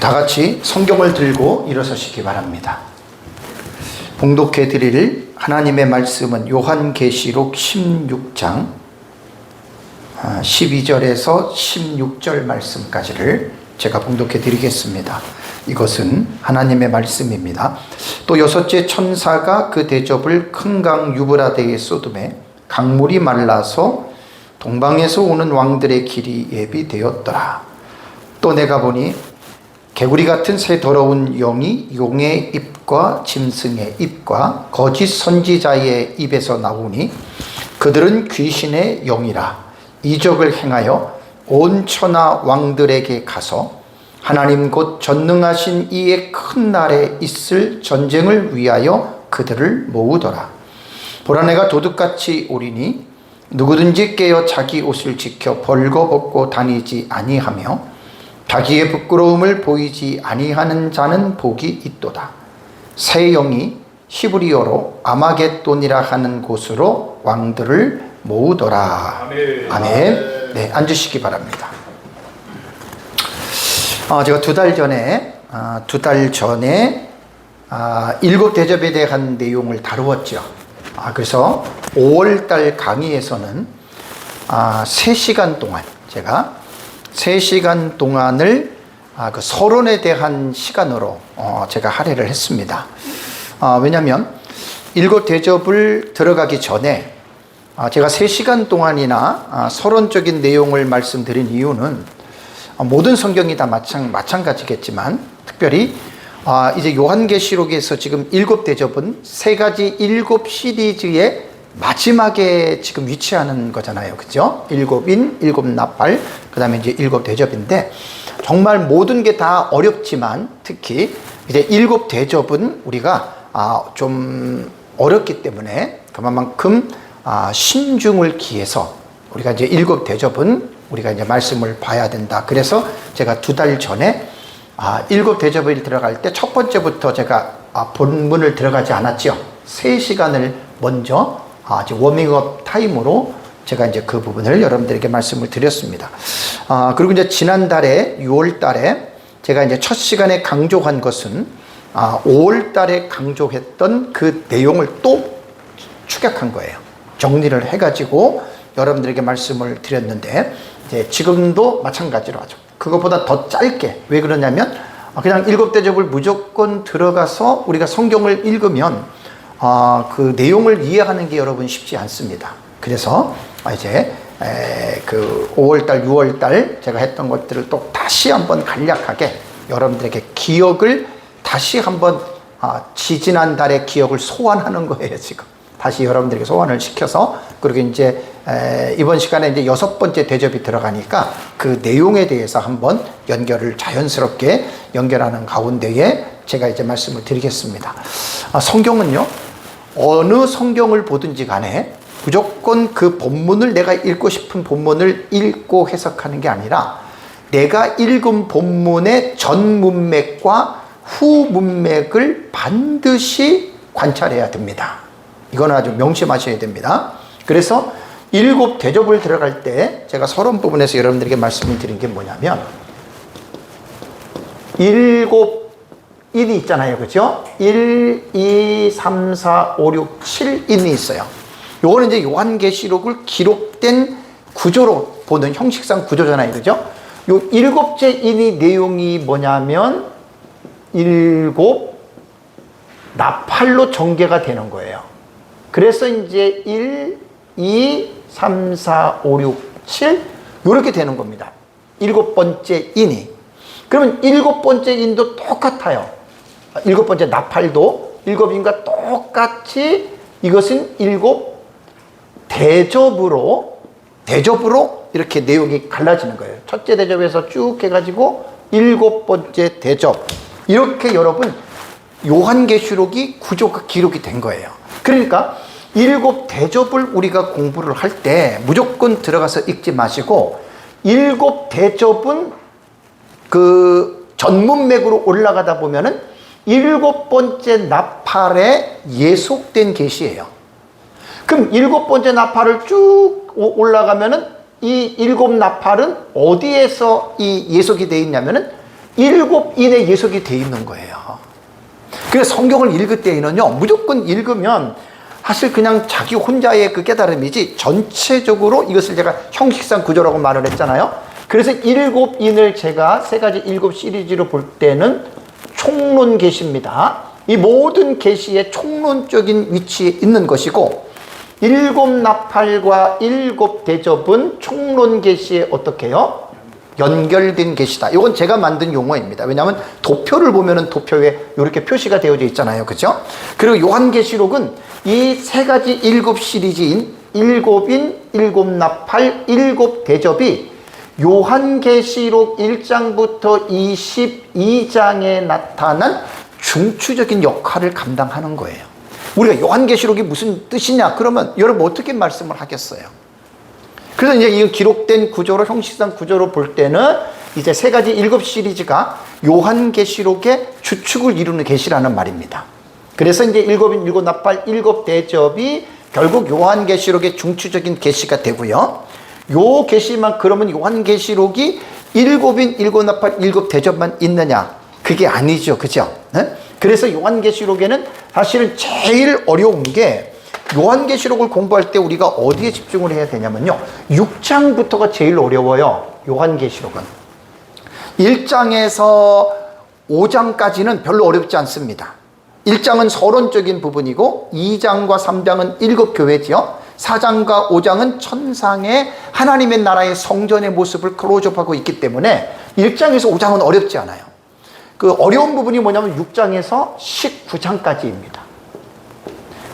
다 같이 성경을 들고 일어서시기 바랍니다. 봉독해 드릴 하나님의 말씀은 요한계시록 16장 12절에서 16절 말씀까지를 제가 봉독해 드리겠습니다. 이것은 하나님의 말씀입니다. 또 여섯째 천사가 그 대접을 큰 강 유브라데에 쏟음에 강물이 말라서 동방에서 오는 왕들의 길이 예비되었더라. 또 내가 보니 개구리 같은 새 더러운 영이 용의 입과 짐승의 입과 거짓 선지자의 입에서 나오니 그들은 귀신의 영이라 이적을 행하여 온 천하 왕들에게 가서 하나님 곧 전능하신 이의 큰 날에 있을 전쟁을 위하여 그들을 모으더라. 보라 내가 도둑같이 오리니 누구든지 깨어 자기 옷을 지켜 벌거벗고 다니지 아니하며 자기의 부끄러움을 보이지 아니하는 자는 복이 있도다. 새 영이 히브리어로 아마겟돈이라 하는 곳으로 왕들을 모으더라. 아멘. 아멘. 네, 앉으시기 바랍니다. 제가 두 달 전에 일곱 대접에 대한 내용을 다루었죠. 그래서 5월달 강의에서는 3시간 동안 제가 3시간 동안을 그 서론에 대한 시간으로 제가 할애를 했습니다. 왜냐하면 일곱 대접을 들어가기 전에 제가 3시간 동안이나 서론적인 내용을 말씀드린 이유는 모든 성경이 다 마찬가지겠지만 특별히 이제 요한계시록에서 지금 일곱 대접은 3가지 일곱 시리즈의 마지막에 지금 위치하는 거잖아요. 그죠? 일곱인, 일곱 나팔, 그 다음에 이제 일곱 대접인데 정말 모든 게 다 어렵지만 특히 이제 일곱 대접은 우리가 좀 어렵기 때문에 그만큼 신중을 기해서 우리가 이제 일곱 대접은 우리가 이제 말씀을 봐야 된다. 그래서 제가 두 달 전에 일곱 대접을 들어갈 때 첫 번째부터 제가 본문을 들어가지 않았죠. 3시간을 먼저 워밍업 타임으로 제가 이제 그 부분을 여러분들에게 말씀을 드렸습니다. 그리고 이제 지난달에 6월 달에 제가 이제 첫 시간에 강조한 것은 5월 달에 강조했던 그 내용을 또 축약한 거예요. 정리를 해가지고 여러분들에게 말씀을 드렸는데 이제 지금도 마찬가지로 하죠. 그것보다 더 짧게. 왜 그러냐면 그냥 일곱 대접을 무조건 들어가서 우리가 성경을 읽으면 그 내용을 이해하는 게 여러분 쉽지 않습니다. 그래서 이제 그 5월달, 6월달 제가 했던 것들을 또 다시 한번 간략하게 여러분들에게 기억을 다시 한번 지지난 달의 기억을 소환하는 거예요. 지금 다시 여러분들에게 소환을 시켜서 그리고 이제 이번 시간에 이제 6번째 대접이 들어가니까 그 내용에 대해서 한번 연결을 자연스럽게 연결하는 가운데에 제가 이제 말씀을 드리겠습니다. 성경은요, 어느 성경을 보든지 간에 무조건 그 본문을 내가 읽고 싶은 본문을 읽고 해석하는 게 아니라 내가 읽은 본문의 전 문맥과 후 문맥을 반드시 관찰해야 됩니다. 이건 아주 명심하셔야 됩니다. 그래서 일곱 대접을 들어갈 때 제가 서론 부분에서 여러분들에게 말씀을 드린 게 뭐냐면 일곱 인이 있잖아요. 그죠? 1, 2, 3, 4, 5, 6, 7인이 있어요. 요거는 이제 요한계시록을 기록된 구조로 보는 형식상 구조잖아요. 그죠? 요 일곱째 인이 내용이 뭐냐면 일곱 나팔로 전개가 되는 거예요. 그래서 이제 1, 2, 3, 4, 5, 6, 7 이렇게 되는 겁니다. 일곱 번째 인이. 그러면 일곱 번째 인도 똑같아요. 일곱 번째 나팔도 일곱 인과 똑같이 이것은 일곱 대접으로 이렇게 내용이 갈라지는 거예요. 첫째 대접에서 쭉 해가지고 일곱 번째 대접. 이렇게 여러분 요한계시록이 구조가 기록이 된 거예요. 그러니까 일곱 대접을 우리가 공부를 할 때 무조건 들어가서 읽지 마시고 일곱 대접은 그 전문맥으로 올라가다 보면은 일곱 번째 나팔에 예속된 계시예요. 그럼 일곱 번째 나팔을 쭉 올라가면은 이 일곱 나팔은 어디에서 이 예속이 되어 있냐면은 7인의 예석이 돼 있는 거예요. 그래서 성경을 읽을 때에는요, 무조건 읽으면 사실 그냥 자기 혼자의 그 깨달음이지 전체적으로 이것을 제가 형식상 구조라고 말을 했잖아요. 그래서 7인을 제가 세 가지 7 시리즈로 볼 때는 총론 계시입니다. 이 모든 계시의 총론적인 위치에 있는 것이고, 7 나팔과 7 대접은 총론 계시에 어떻게 해요? 연결된 계시다. 이건 제가 만든 용어입니다. 왜냐하면 도표를 보면은 도표에 이렇게 표시가 되어져 있잖아요. 그죠? 그리고 요한계시록은 이 세 가지 7 시리즈인 7인, 7 나팔, 7 대접이 요한계시록 1장부터 22장에 나타난 중추적인 역할을 감당하는 거예요. 우리가 요한계시록이 무슨 뜻이냐? 그러면 여러분 어떻게 말씀을 하겠어요? 그래서 이제 이 기록된 구조로, 형식상 구조로 볼 때는 이제 세 가지 7 시리즈가 요한계시록의 주축을 이루는 계시라는 말입니다. 그래서 이제 7인, 7 나팔, 7 대접이 결국 요한계시록의 중추적인 계시가 되고요. 요 계시만 그러면 요한계시록이 7인, 7 나팔, 7 대접만 있느냐? 그게 아니죠. 그죠? 네? 그래서 요한계시록에는 사실은 제일 어려운 게, 요한계시록을 공부할 때 우리가 어디에 집중을 해야 되냐면요, 6장부터가 제일 어려워요. 요한계시록은 1장에서 5장까지는 별로 어렵지 않습니다. 1장은 서론적인 부분이고 2장과 3장은 7 교회지요. 4장과 5장은 천상의 하나님의 나라의 성전의 모습을 클로즈업하고 있기 때문에 1장에서 5장은 어렵지 않아요. 그 어려운 부분이 뭐냐면 6장에서 19장까지입니다.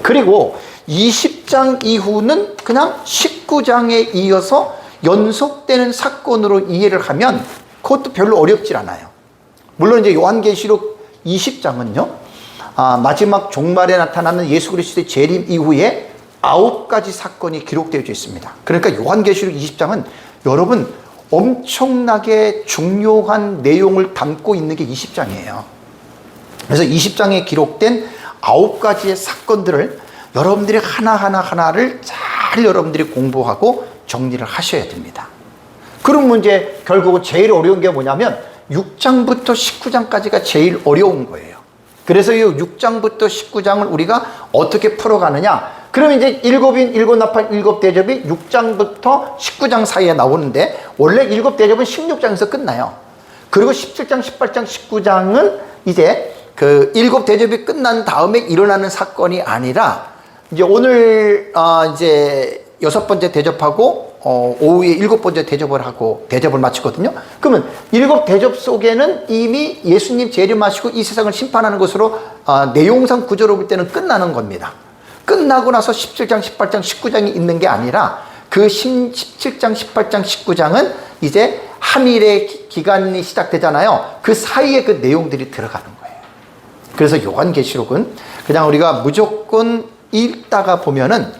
그리고 20장 이후는 그냥 19장에 이어서 연속되는 사건으로 이해를 하면 그것도 별로 어렵질 않아요. 물론 이제 요한계시록 20장은요, 마지막 종말에 나타나는 예수 그리스도의 재림 이후에 9가지 사건이 기록되어 있습니다. 그러니까 요한계시록 20장은 여러분 엄청나게 중요한 내용을 담고 있는 게 20장이에요. 그래서 20장에 기록된 9가지의 사건들을 여러분들이 하나를 잘 여러분들이 공부하고 정리를 하셔야 됩니다. 그러면 이제 결국은 제일 어려운 게 뭐냐면 6장부터 19장까지가 제일 어려운 거예요. 그래서 이 6장부터 19장을 우리가 어떻게 풀어가느냐? 그러면 이제 7인, 7 나팔, 7 대접이 6장부터 19장 사이에 나오는데, 원래 7 대접은 16장에서 끝나요. 그리고 17장, 18장, 19장은 이제 그 7 대접이 끝난 다음에 일어나는 사건이 아니라, 이제 오늘 이제 6번째 대접하고 오후에 7번째 대접을 하고 대접을 마치거든요. 그러면 7 대접 속에는 이미 예수님 재림하시고 이 세상을 심판하는 것으로 내용상 구조로 볼 때는 끝나는 겁니다. 끝나고 나서 17장, 18장, 19장이 있는 게 아니라 그 17장, 18장, 19장은 이제 한일의 기간이 시작되잖아요. 그 사이에 그 내용들이 들어가는 거예요. 그래서 요한계시록은 그냥 우리가 무조건 읽다가 보면은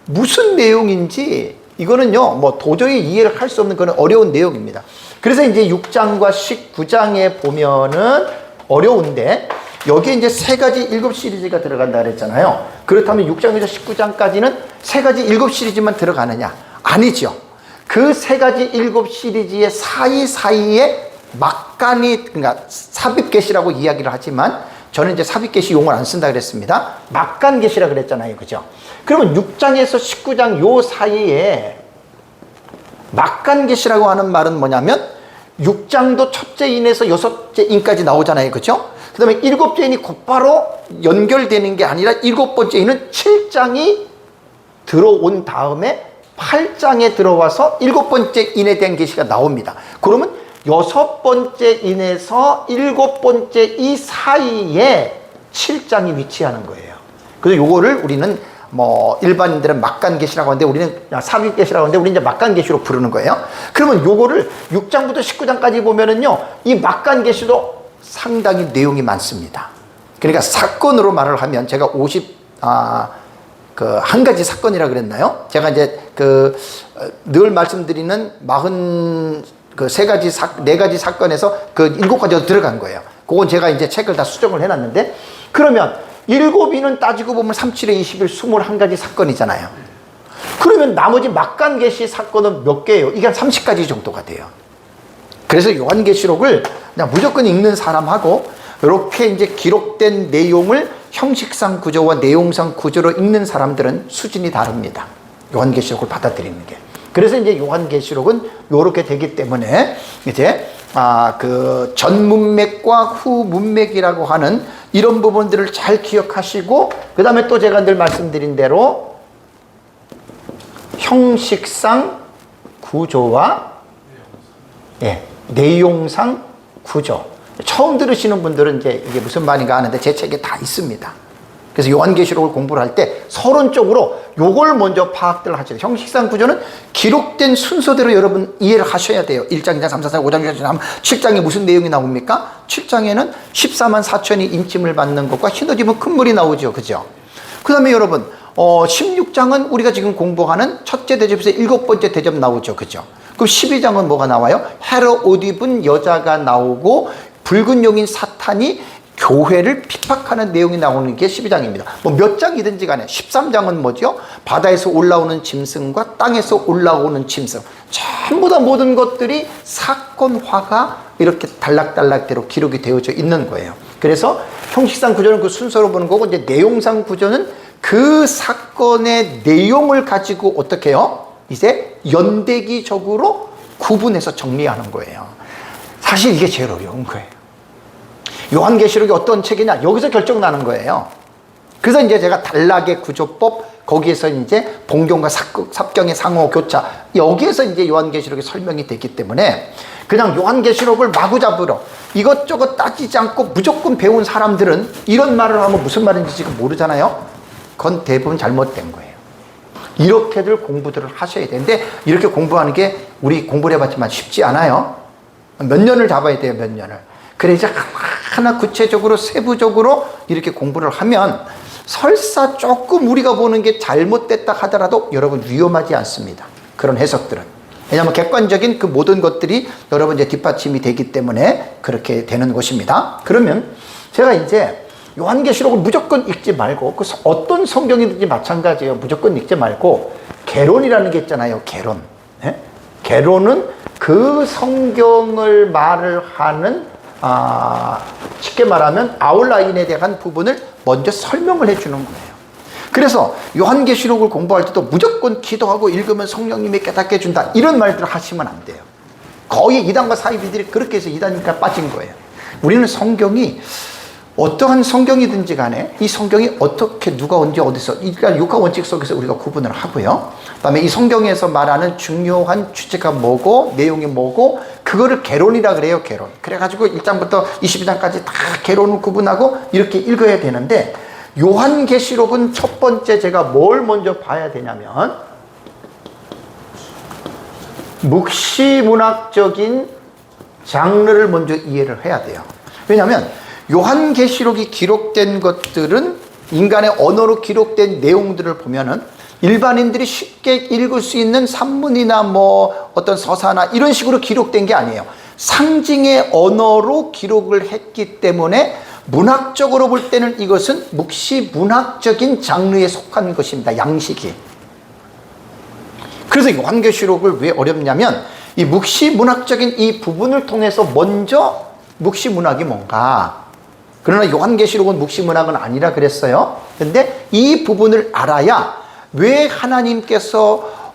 무슨 내용인지 이거는요, 뭐 도저히 이해를 할 수 없는 그런 어려운 내용입니다. 그래서 이제 6장과 19장에 보면은 어려운데, 여기에 이제 세 가지 7 시리즈가 들어간다 그랬잖아요. 그렇다면 6장에서 19장까지는 세 가지 7 시리즈만 들어가느냐? 아니죠. 그 세 가지 7 시리즈의 사이사이에 막간이, 그러니까 삽입계시라고 이야기를 하지만 저는 이제 삽입계시 용어를 안 쓴다 그랬습니다. 막간계시라 그랬잖아요. 그죠? 그러면 6장에서 19장 요 사이에 막간계시라고 하는 말은 뭐냐면 6장도 첫째 인에서 6째 인까지 나오잖아요. 그죠? 그 다음에 7째 인이 곧바로 연결되는 게 아니라 7번째 인은 7장이 들어온 다음에 8장에 들어와서 7번째 인에 대한 계시가 나옵니다. 그러면 6번째 인에서 7번째 이 사이에 7장이 위치하는 거예요. 그래서 요거를 우리는 뭐 일반인들은 막간계시라고 하는데 우리는 삽입계시라고 하는데 우리는 이제 막간계시로 부르는 거예요. 그러면 요거를 6장부터 19장까지 보면은요, 이 막간계시도 상당히 내용이 많습니다. 그러니까 사건으로 말을 하면 제가 한 가지 사건이라 그랬나요? 제가 이제 늘 말씀드리는 4가지 사건에서 그 7가지로 들어간 거예요. 그건 제가 이제 책을 다 수정을 해놨는데, 그러면 7인은 따지고 보면 3, 7에 21, 21가지 사건이잖아요. 그러면 나머지 막간계시 사건은 몇 개예요? 이게 한 30가지 정도가 돼요. 그래서 요한계시록을 그냥 무조건 읽는 사람하고 이렇게 이제 기록된 내용을 형식상 구조와 내용상 구조로 읽는 사람들은 수준이 다릅니다. 요한계시록을 받아들이는 게. 그래서 이제 요한계시록은 요렇게 되기 때문에 이제 그 전 문맥과 후 문맥이라고 하는 이런 부분들을 잘 기억하시고, 그 다음에 또 제가 늘 말씀드린 대로 형식상 구조와 내용상 구조. 처음 들으시는 분들은 이제 이게 무슨 말인가 하는데 제 책에 다 있습니다. 그래서 요한계시록을 공부를 할 때 서론적으로 요걸 먼저 파악들 하셔야 돼요. 형식상 구조는 기록된 순서대로 여러분 이해를 하셔야 돼요. 1장, 2장, 3, 4, 4, 5장, 6장, 7장, 7장에 무슨 내용이 나옵니까? 7장에는 14만 4천이 임침을 받는 것과 휘어지면 큰 물이 나오죠. 그죠? 그 다음에 여러분 16장은 우리가 지금 공부하는 첫째 대접에서 7번째 대접 나오죠. 그죠? 그럼 12장은 뭐가 나와요? 헤롯 옷 입은 여자가 나오고 붉은 용인 사탄이 교회를 핍박하는 내용이 나오는 게 12장입니다. 뭐 몇 장이든지 간에 13장은 뭐죠? 바다에서 올라오는 짐승과 땅에서 올라오는 짐승. 전부 다 모든 것들이 사건화가 이렇게 단락단락대로 기록이 되어져 있는 거예요. 그래서 형식상 구조는 그 순서로 보는 거고, 이제 내용상 구조는 그 사건의 내용을 가지고 어떻게 해요? 이제 연대기적으로 구분해서 정리하는 거예요. 사실 이게 제일 어려운 거예요. 요한계시록이 어떤 책이냐, 여기서 결정나는 거예요. 그래서 이제 제가 단락의 구조법, 거기에서 이제 본경과 삽경의 상호 교차, 여기에서 이제 요한계시록이 설명이 되기 때문에 그냥 요한계시록을 마구잡으러 이것저것 따지지 않고 무조건 배운 사람들은 이런 말을 하면 무슨 말인지 지금 모르잖아요. 그건 대부분 잘못된 거예요. 이렇게들 공부들을 하셔야 되는데, 이렇게 공부하는 게 우리 공부를 해봤지만 쉽지 않아요. 몇 년을 잡아야 돼요, 몇 년을. 그래서 하나 구체적으로 세부적으로 이렇게 공부를 하면 설사 조금 우리가 보는 게 잘못됐다 하더라도 여러분 위험하지 않습니다. 그런 해석들은. 왜냐하면 객관적인 그 모든 것들이 여러분 이제 뒷받침이 되기 때문에 그렇게 되는 것입니다. 그러면 제가 이제 요한계시록을 무조건 읽지 말고, 그 어떤 성경이든지 마찬가지예요. 무조건 읽지 말고 개론이라는 게 있잖아요. 개론. 개론은 그 성경을 말을 하는 쉽게 말하면 아웃라인에 대한 부분을 먼저 설명을 해주는 거예요. 그래서 요한계시록을 공부할 때도 무조건 기도하고 읽으면 성령님이 깨닫게 해준다, 이런 말들을 하시면 안 돼요. 거의 이단과 사이비들이 그렇게 해서 이단이니까 빠진 거예요. 우리는 성경이 어떠한 성경이든지 간에 이 성경이 어떻게 누가 언제 어디서, 그러니까 육하 원칙 속에서 우리가 구분을 하고요. 그 다음에 이 성경에서 말하는 중요한 주제가 뭐고 내용이 뭐고, 그거를 개론이라 그래요. 개론. 그래가지고 1장부터 22장까지 다 개론을 구분하고 이렇게 읽어야 되는데, 요한계시록은 첫 번째 제가 뭘 먼저 봐야 되냐면 묵시문학적인 장르를 먼저 이해를 해야 돼요. 왜냐하면 요한계시록이 기록된 것들은 인간의 언어로 기록된 내용들을 보면은 일반인들이 쉽게 읽을 수 있는 산문이나 뭐 어떤 서사나 이런 식으로 기록된 게 아니에요. 상징의 언어로 기록을 했기 때문에 문학적으로 볼 때는 이것은 묵시문학적인 장르에 속한 것입니다. 양식이. 그래서 요한계시록을 왜 어렵냐면 이 묵시문학적인 이 부분을 통해서 먼저 묵시문학이 뭔가, 그러나 요한계시록은 묵시문학은 아니라 그랬어요. 근데 이 부분을 알아야 왜 하나님께서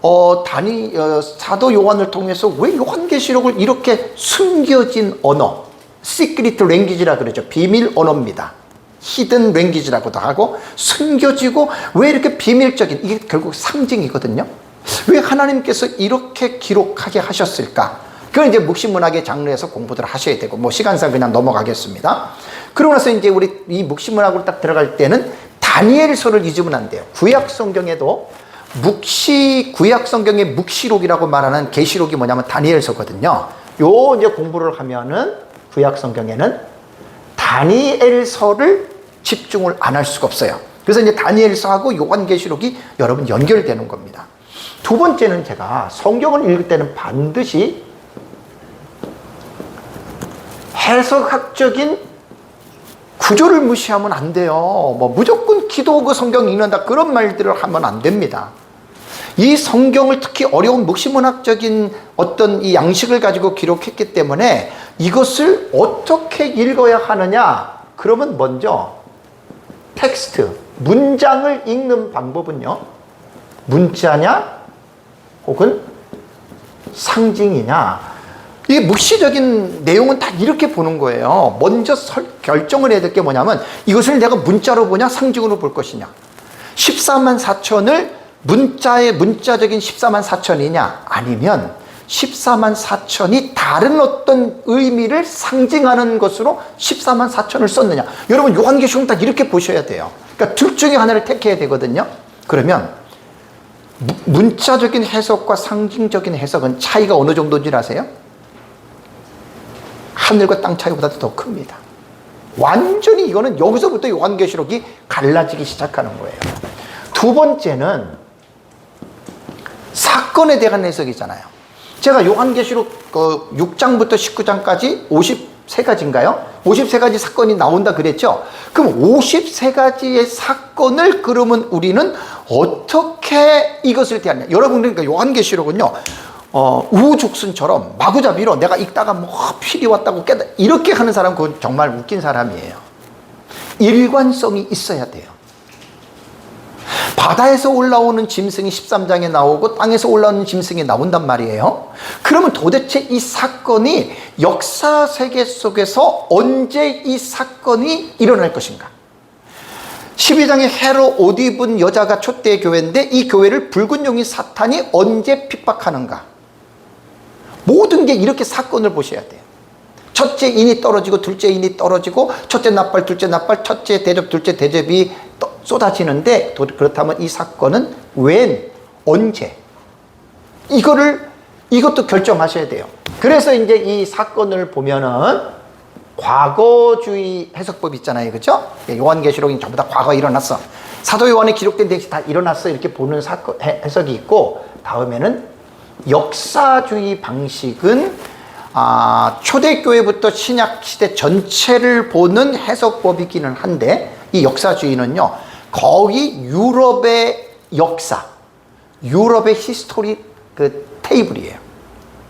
사도 요한을 통해서 왜 요한계시록을 이렇게 숨겨진 언어, 시크릿 랭귀지라 그러죠. 비밀 언어입니다. 히든 랭귀지라고도 하고, 숨겨지고 왜 이렇게 비밀적인, 이게 결국 상징이거든요. 왜 하나님께서 이렇게 기록하게 하셨을까? 그건 이제 묵시문학의 장르에서 공부를 하셔야 되고, 뭐 시간상 그냥 넘어가겠습니다. 그러고 나서 이제 우리 이 묵시문학으로 딱 들어갈 때는 다니엘서를 잊으면 안 돼요. 구약 성경에도 구약 성경의 묵시록이라고 말하는 계시록이 뭐냐면 다니엘서거든요. 요 이제 공부를 하면은 구약 성경에는 다니엘서를 집중을 안 할 수가 없어요. 그래서 이제 다니엘서하고 요한계시록이 여러분 연결되는 겁니다. 두 번째는 제가 성경을 읽을 때는 반드시 해석학적인 구조를 무시하면 안 돼요. 뭐 무조건 기도하고 성경 읽는다, 그런 말들을 하면 안 됩니다. 이 성경을 특히 어려운 묵시문학적인 어떤 이 양식을 가지고 기록했기 때문에 이것을 어떻게 읽어야 하느냐? 그러면 먼저 텍스트, 문장을 읽는 방법은요, 문자냐 혹은 상징이냐, 이 묵시적인 내용은 다 이렇게 보는 거예요. 먼저 결정을 해야 될 게 뭐냐면, 이것을 내가 문자로 보냐 상징으로 볼 것이냐. 14만 4천을 문자적인 14만 4천이냐, 아니면 14만 4천이 다른 어떤 의미를 상징하는 것으로 14만 4천을 썼느냐. 여러분, 요한계시록 다 이렇게 보셔야 돼요. 그러니까 둘 중에 하나를 택해야 되거든요. 그러면 문자적인 해석과 상징적인 해석은 차이가 어느 정도인지 아세요? 하늘과 땅 차이보다도 더 큽니다. 완전히 이거는 여기서부터 요한계시록이 갈라지기 시작하는 거예요. 두 번째는 사건에 대한 해석이잖아요. 제가 요한계시록 6장부터 19장까지 53가지인가요? 53가지 사건이 나온다 그랬죠? 그럼 53가지의 사건을 그러면 우리는 어떻게 이것을 대하냐? 여러분, 그러니까 요한계시록은요, 우후죽순처럼 마구잡이로 내가 읽다가 뭐 필이 왔다고 깨다 이렇게 하는 사람, 그건 정말 웃긴 사람이에요. 일관성이 있어야 돼요. 바다에서 올라오는 짐승이 13장에 나오고 땅에서 올라오는 짐승이 나온단 말이에요. 그러면 도대체 이 사건이 역사 세계 속에서 언제 이 사건이 일어날 것인가? 12장에 헤롯 옷 입은 여자가 촛대 교회인데, 이 교회를 붉은 용이 사탄이 언제 핍박하는가? 모든 게 이렇게 사건을 보셔야 돼요. 첫째 인이 떨어지고 둘째 인이 떨어지고 첫째 나팔 둘째 나팔 첫째 대접 둘째 대접이 쏟아지는데, 그렇다면 이 사건은 웬, 언제, 이것도 결정하셔야 돼요. 그래서 이제 이 사건을 보면은 과거주의 해석법 있잖아요, 그렇죠? 요한계시록이 전부 다 과거에 일어났어, 사도 요한에 기록된 대시 다 일어났어, 이렇게 보는 사건 해석이 있고, 다음에는 역사주의 방식은 초대교회부터 신약시대 전체를 보는 해석법이기는 한데, 이 역사주의는요 거의 유럽의 역사, 유럽의 히스토리 테이블이에요.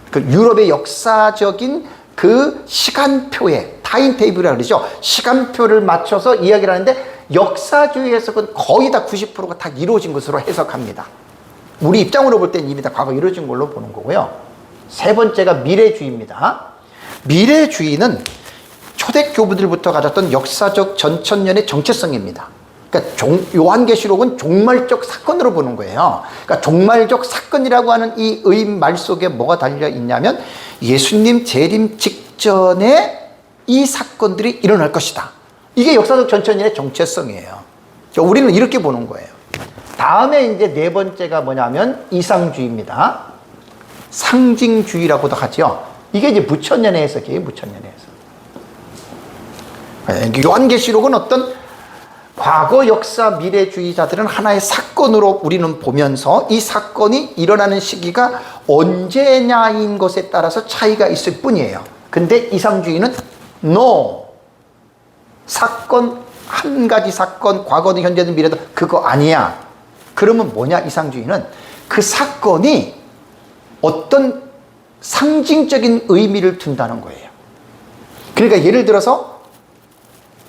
그 유럽의 역사적인 그 시간표에, 타임 테이블이라고 그러죠. 시간표를 맞춰서 이야기를 하는데, 역사주의 해석은 거의 다 90%가 다 이루어진 것으로 해석합니다. 우리 입장으로 볼 때는 이미 다 과거 이루어진 걸로 보는 거고요. 세 번째가 미래주의입니다. 미래주의는 초대교부들부터 가졌던 역사적 전천년의 정체성입니다. 그러니까 요한계시록은 종말적 사건으로 보는 거예요. 그러니까 종말적 사건이라고 하는 이 의말 속에 뭐가 달려 있냐면, 예수님 재림 직전에 이 사건들이 일어날 것이다. 이게 역사적 전천년의 정체성이에요. 우리는 이렇게 보는 거예요. 다음에 이제 네 번째가 뭐냐면 이상주의입니다. 상징주의라고도 하죠. 이게 이제 무천년의 해석이에요. 무천년의 해석. 요한계시록은 어떤 과거 역사 미래주의자들은 하나의 사건으로 우리는 보면서, 이 사건이 일어나는 시기가 언제냐인 것에 따라서 차이가 있을 뿐이에요. 근데 이상주의는 no, 사건, 한 가지 사건, 과거든 현재든 미래든 그거 아니야. 그러면 뭐냐? 이상주의는 그 사건이 어떤 상징적인 의미를 둔다는 거예요. 그러니까 예를 들어서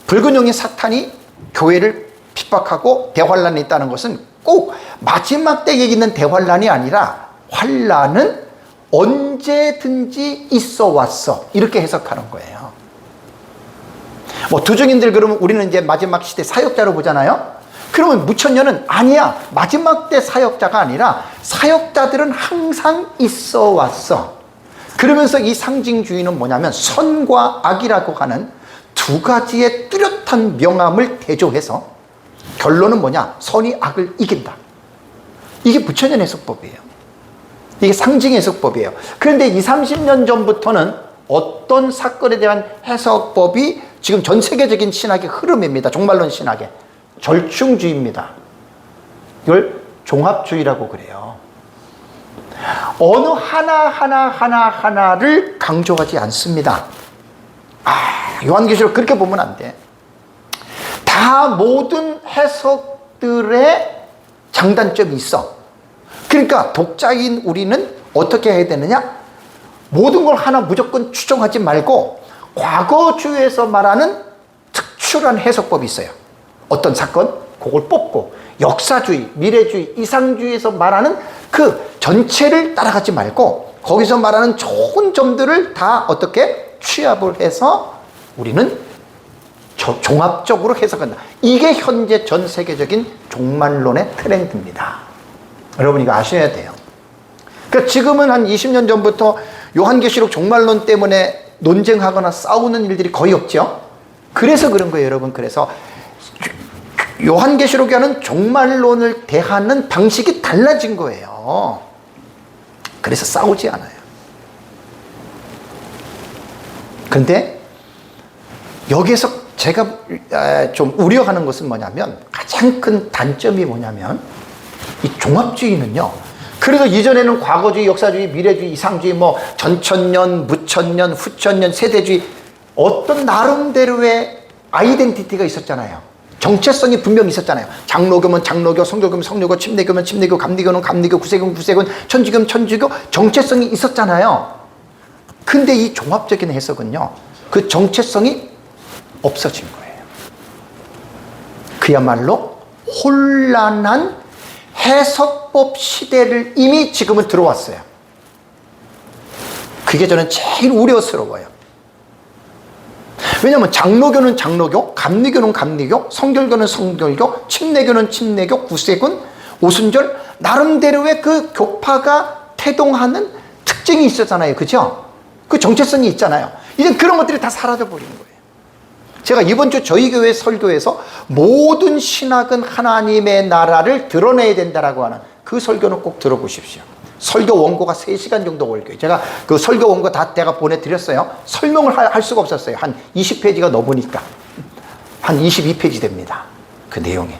붉은 용의 사탄이 교회를 핍박하고 대환란이 있다는 것은 꼭 마지막 때에 있는 대환란이 아니라, 환란은 언제든지 있어 왔어, 이렇게 해석하는 거예요. 뭐 두중인들 그러면 우리는 이제 마지막 시대 사역자로 보잖아요. 그러면 무천년은 아니야, 마지막 때 사역자가 아니라 사역자들은 항상 있어 왔어. 그러면서 이 상징주의는 뭐냐면, 선과 악이라고 하는 두 가지의 뚜렷한 명암을 대조해서 결론은 뭐냐? 선이 악을 이긴다. 이게 무천년 해석법이에요. 이게 상징 해석법이에요. 그런데 20, 30년 전부터는 어떤 사건에 대한 해석법이 지금 전 세계적인 신학의 흐름입니다. 종말론 신학의 절충주의입니다. 이걸 종합주의라고 그래요. 어느 하나를 강조하지 않습니다. 요한계시록 그렇게 보면 안 돼. 다 모든 해석들의 장단점이 있어. 그러니까 독자인 우리는 어떻게 해야 되느냐? 모든 걸 하나 무조건 추정하지 말고 과거주의에서 말하는 특출한 해석법이 있어요. 어떤 사건? 그걸 뽑고 역사주의, 미래주의, 이상주의에서 말하는 그 전체를 따라가지 말고 거기서 말하는 좋은 점들을 다 어떻게 취합을 해서 우리는 종합적으로 해석한다. 이게 현재 전 세계적인 종말론의 트렌드입니다. 여러분 이거 아셔야 돼요. 그러니까 지금은 한 20년 전부터 요한계시록 종말론 때문에 논쟁하거나 싸우는 일들이 거의 없죠. 그래서 그런 거예요, 여러분. 그래서 요한계시록이 하는 종말론을 대하는 방식이 달라진 거예요. 그래서 싸우지 않아요. 그런데 여기에서 제가 좀 우려하는 것은 뭐냐면, 가장 큰 단점이 뭐냐면, 이 종합주의는요, 그래서 이전에는 과거주의, 역사주의, 미래주의, 이상주의, 뭐 전천년, 무천년, 후천년, 세대주의, 어떤 나름대로의 아이덴티티가 있었잖아요. 정체성이 분명히 있었잖아요. 장로교면 장로교, 성교교면 성교교, 침례교면 침례교, 감리교는 감리교, 구세교는 구세교, 천주교면 천주교, 정체성이 있었잖아요. 근데 이 종합적인 해석은요, 그 정체성이 없어진 거예요. 그야말로 혼란한 해석법 시대를 이미 지금은 들어왔어요. 그게 저는 제일 우려스러워요. 왜냐하면 장로교는 장로교, 감리교는 감리교, 성결교는 성결교, 침례교는 침례교, 구세군, 오순절, 나름대로의 그 교파가 태동하는 특징이 있었잖아요. 그죠? 그 정체성이 있잖아요. 이제 그런 것들이 다 사라져버리는 거예요. 제가 이번 주 저희 교회 설교에서 모든 신학은 하나님의 나라를 드러내야 된다라고 하는 그 설교는 꼭 들어보십시오. 설교 원고가 3시간 정도 올게요. 제가 그 설교 원고 다 제가 보내드렸어요. 설명을 할 수가 없었어요. 한 20페이지가 넘으니까. 한 22페이지 됩니다. 그 내용이.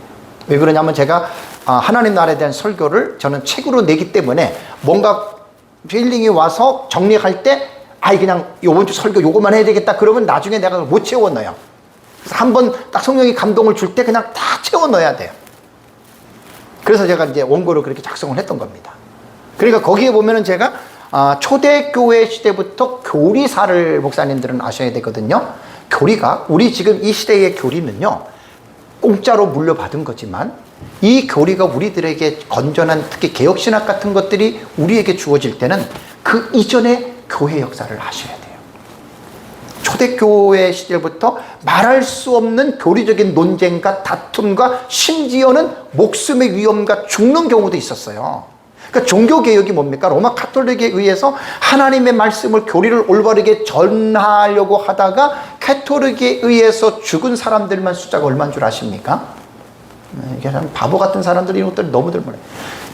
왜 그러냐면 제가 하나님 나라에 대한 설교를 저는 책으로 내기 때문에 뭔가 필링이 와서 정리할 때 그냥 요번 주 설교 요것만 해야 되겠다 그러면 나중에 내가 못 채워 넣어요. 그래서 한번 딱 성령이 감동을 줄 때 그냥 다 채워 넣어야 돼요. 그래서 제가 이제 원고를 그렇게 작성을 했던 겁니다. 그러니까 거기에 보면은 제가 초대교회 시대부터 교리사를 목사님들은 아셔야 되거든요. 교리가 우리 지금 이 시대의 교리는요, 공짜로 물려받은 거지만 이 교리가 우리들에게 건전한 특히 개혁신학 같은 것들이 우리에게 주어질 때는 그 이전의 교회 역사를 아셔야 돼요. 초대교회 시절부터 말할 수 없는 교리적인 논쟁과 다툼과 심지어는 목숨의 위험과 죽는 경우도 있었어요. 그러니까 종교개혁이 뭡니까? 로마 카톨릭에 의해서 하나님의 말씀을 교리를 올바르게 전하려고 하다가 카톨릭에 의해서 죽은 사람들만 숫자가 얼마인 줄 아십니까? 이게 참 바보 같은 사람들이 이런 것들 너무들 몰라요.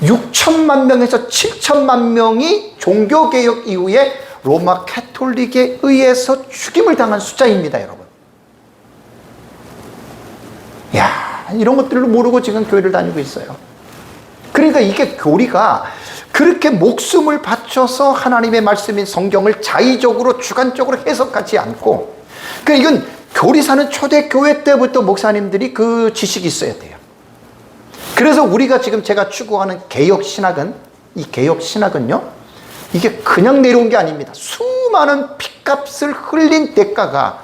6천만 명에서 7천만 명이 종교개혁 이후에 로마 카톨릭에 의해서 죽임을 당한 숫자입니다, 여러분. 야, 이런 것들을 모르고 지금 교회를 다니고 있어요. 그러니까 이게 교리가 그렇게 목숨을 바쳐서 하나님의 말씀인 성경을 자의적으로 주관적으로 해석하지 않고, 그러니까 이건 교리사는 초대교회 때부터 목사님들이 그 지식이 있어야 돼요. 그래서 우리가 지금 제가 추구하는 개혁신학은, 이 개혁신학은요, 이게 그냥 내려온 게 아닙니다. 수많은 핏값을 흘린 대가가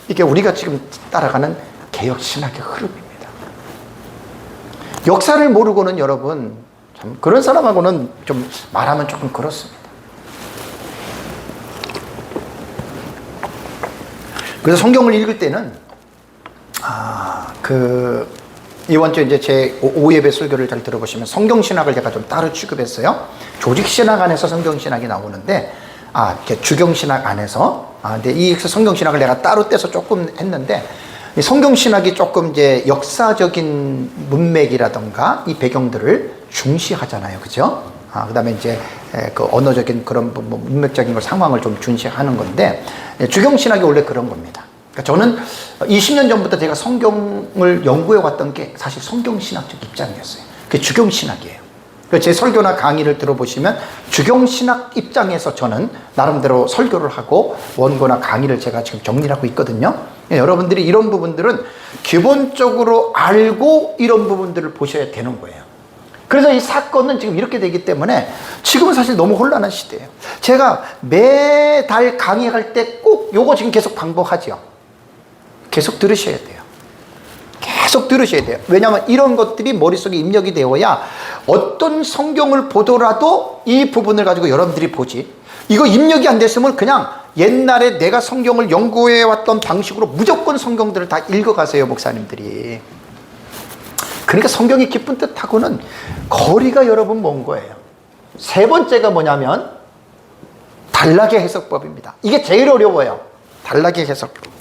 이게 우리가 지금 따라가는 개혁신학의 흐름입니다. 역사를 모르고는 여러분, 참 그런 사람하고는 좀 말하면 조금 그렇습니다. 그래서 성경을 읽을 때는 이번 주 이제 제 5예배 설교를 잘 들어보시면 성경신학을 제가 좀 따로 취급했어요. 조직신학 안에서 성경신학이 나오는데, 이렇게 주경신학 안에서, 근데 이 성경신학을 내가 따로 떼서 조금 했는데, 이 성경신학이 조금 이제 역사적인 문맥이라던가 이 배경들을 중시하잖아요. 그죠? 그 다음에 이제 그 언어적인 그런 문맥적인 걸 상황을 좀 중시하는 건데, 주경신학이 원래 그런 겁니다. 그러니까 저는 20년 전부터 제가 성경을 연구해 왔던 게 사실 성경신학적 입장이었어요. 그게 주경신학이에요. 제 설교나 강의를 들어보시면 주경신학 입장에서 저는 나름대로 설교를 하고 원고나 강의를 제가 지금 정리를 하고 있거든요. 여러분들이 이런 부분들은 기본적으로 알고 이런 부분들을 보셔야 되는 거예요. 그래서 이 사건은 지금 이렇게 되기 때문에 지금은 사실 너무 혼란한 시대예요. 제가 매달 강의할 때 꼭 요거 지금 계속 반복하죠. 계속 들으셔야 돼요. 계속 들으셔야 돼요. 왜냐하면 이런 것들이 머릿속에 입력이 되어야 어떤 성경을 보더라도 이 부분을 가지고 여러분들이 보지. 이거 입력이 안 됐으면 그냥 옛날에 내가 성경을 연구해 왔던 방식으로 무조건 성경들을 다 읽어가세요, 목사님들이. 그러니까 성경이 깊은 뜻하고는 거리가 여러분 먼 거예요. 세 번째가 뭐냐면 단락의 해석법입니다. 이게 제일 어려워요. 단락의 해석법.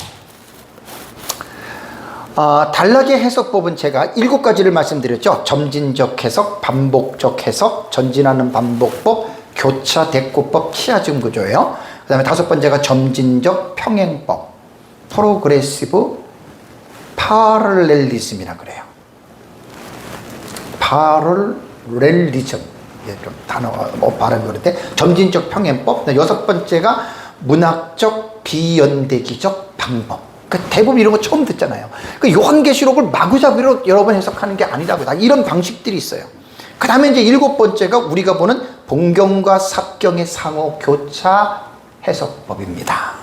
단락의 해석법은 제가 7가지를 말씀드렸죠. 점진적 해석, 반복적 해석, 전진하는 반복법, 교차 대꾸법, 치아증 구조예요. 그 다음에 5번째가 점진적 평행법, 프로그레시브 파럴렐리즘이라 그래요. 파럴렐리즘. 좀 단어 발음이 그런데 점진적 평행법. 6번째가 문학적 비연대기적 방법. 대부분 이런 거 처음 듣잖아요. 요한계시록을 마구잡이로 여러 번 해석하는 게 아니라고. 이런 방식들이 있어요. 그 다음에 이제 7번째가 우리가 보는 본경과 삽경의 상호 교차 해석법입니다.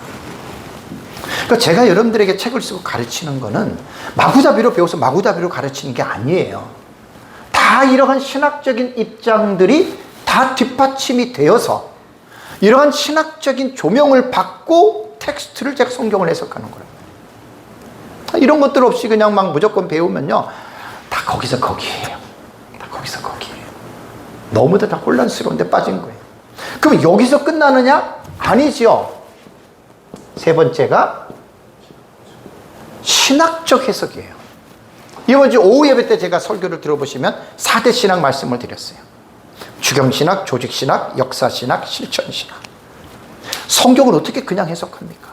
그러니까 제가 여러분들에게 책을 쓰고 가르치는 거는 마구잡이로 배워서 마구잡이로 가르치는 게 아니에요. 다 이러한 신학적인 입장들이 다 뒷받침이 되어서 이러한 신학적인 조명을 받고 텍스트를 제가 성경을 해석하는 거예요. 이런 것들 없이 그냥 막 무조건 배우면요, 다 거기서 거기에요. 다 거기서 거기에요. 너무도 다 혼란스러운데 빠진 거예요. 그럼 여기서 끝나느냐? 아니죠. 세 번째가 신학적 해석이에요. 이번 주 오후 예배 때 제가 설교를 들어보시면 4대 신학 말씀을 드렸어요. 주경신학, 조직신학, 역사신학, 실천신학. 성경을 어떻게 그냥 해석합니까?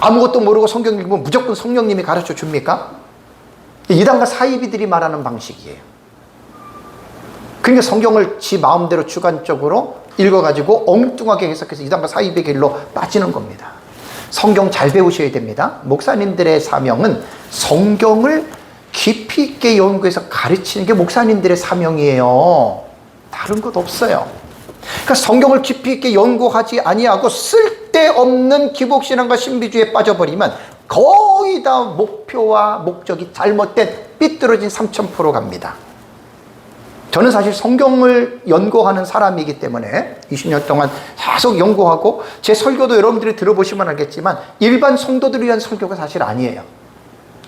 아무것도 모르고 성경 읽으면 무조건 성령님이 가르쳐 줍니까? 이단과 사이비들이 말하는 방식이에요. 그러니까 성경을 지 마음대로 주관적으로 읽어가지고 엉뚱하게 해석해서 이단과 사이비의 길로 빠지는 겁니다. 성경 잘 배우셔야 됩니다. 목사님들의 사명은 성경을 깊이 있게 연구해서 가르치는 게 목사님들의 사명이에요. 다른 것 없어요. 그러니까 성경을 깊이 있게 연구하지 아니하고 쓸데없는 기복신앙과 신비주의에 빠져버리면 거의 다 목표와 목적이 잘못된 삐뚤어진 3000% 갑니다. 저는 사실 성경을 연구하는 사람이기 때문에 20년 동안 계속 연구하고 제 설교도 여러분들이 들어보시면 알겠지만 일반 성도들을 위한 설교가 사실 아니에요.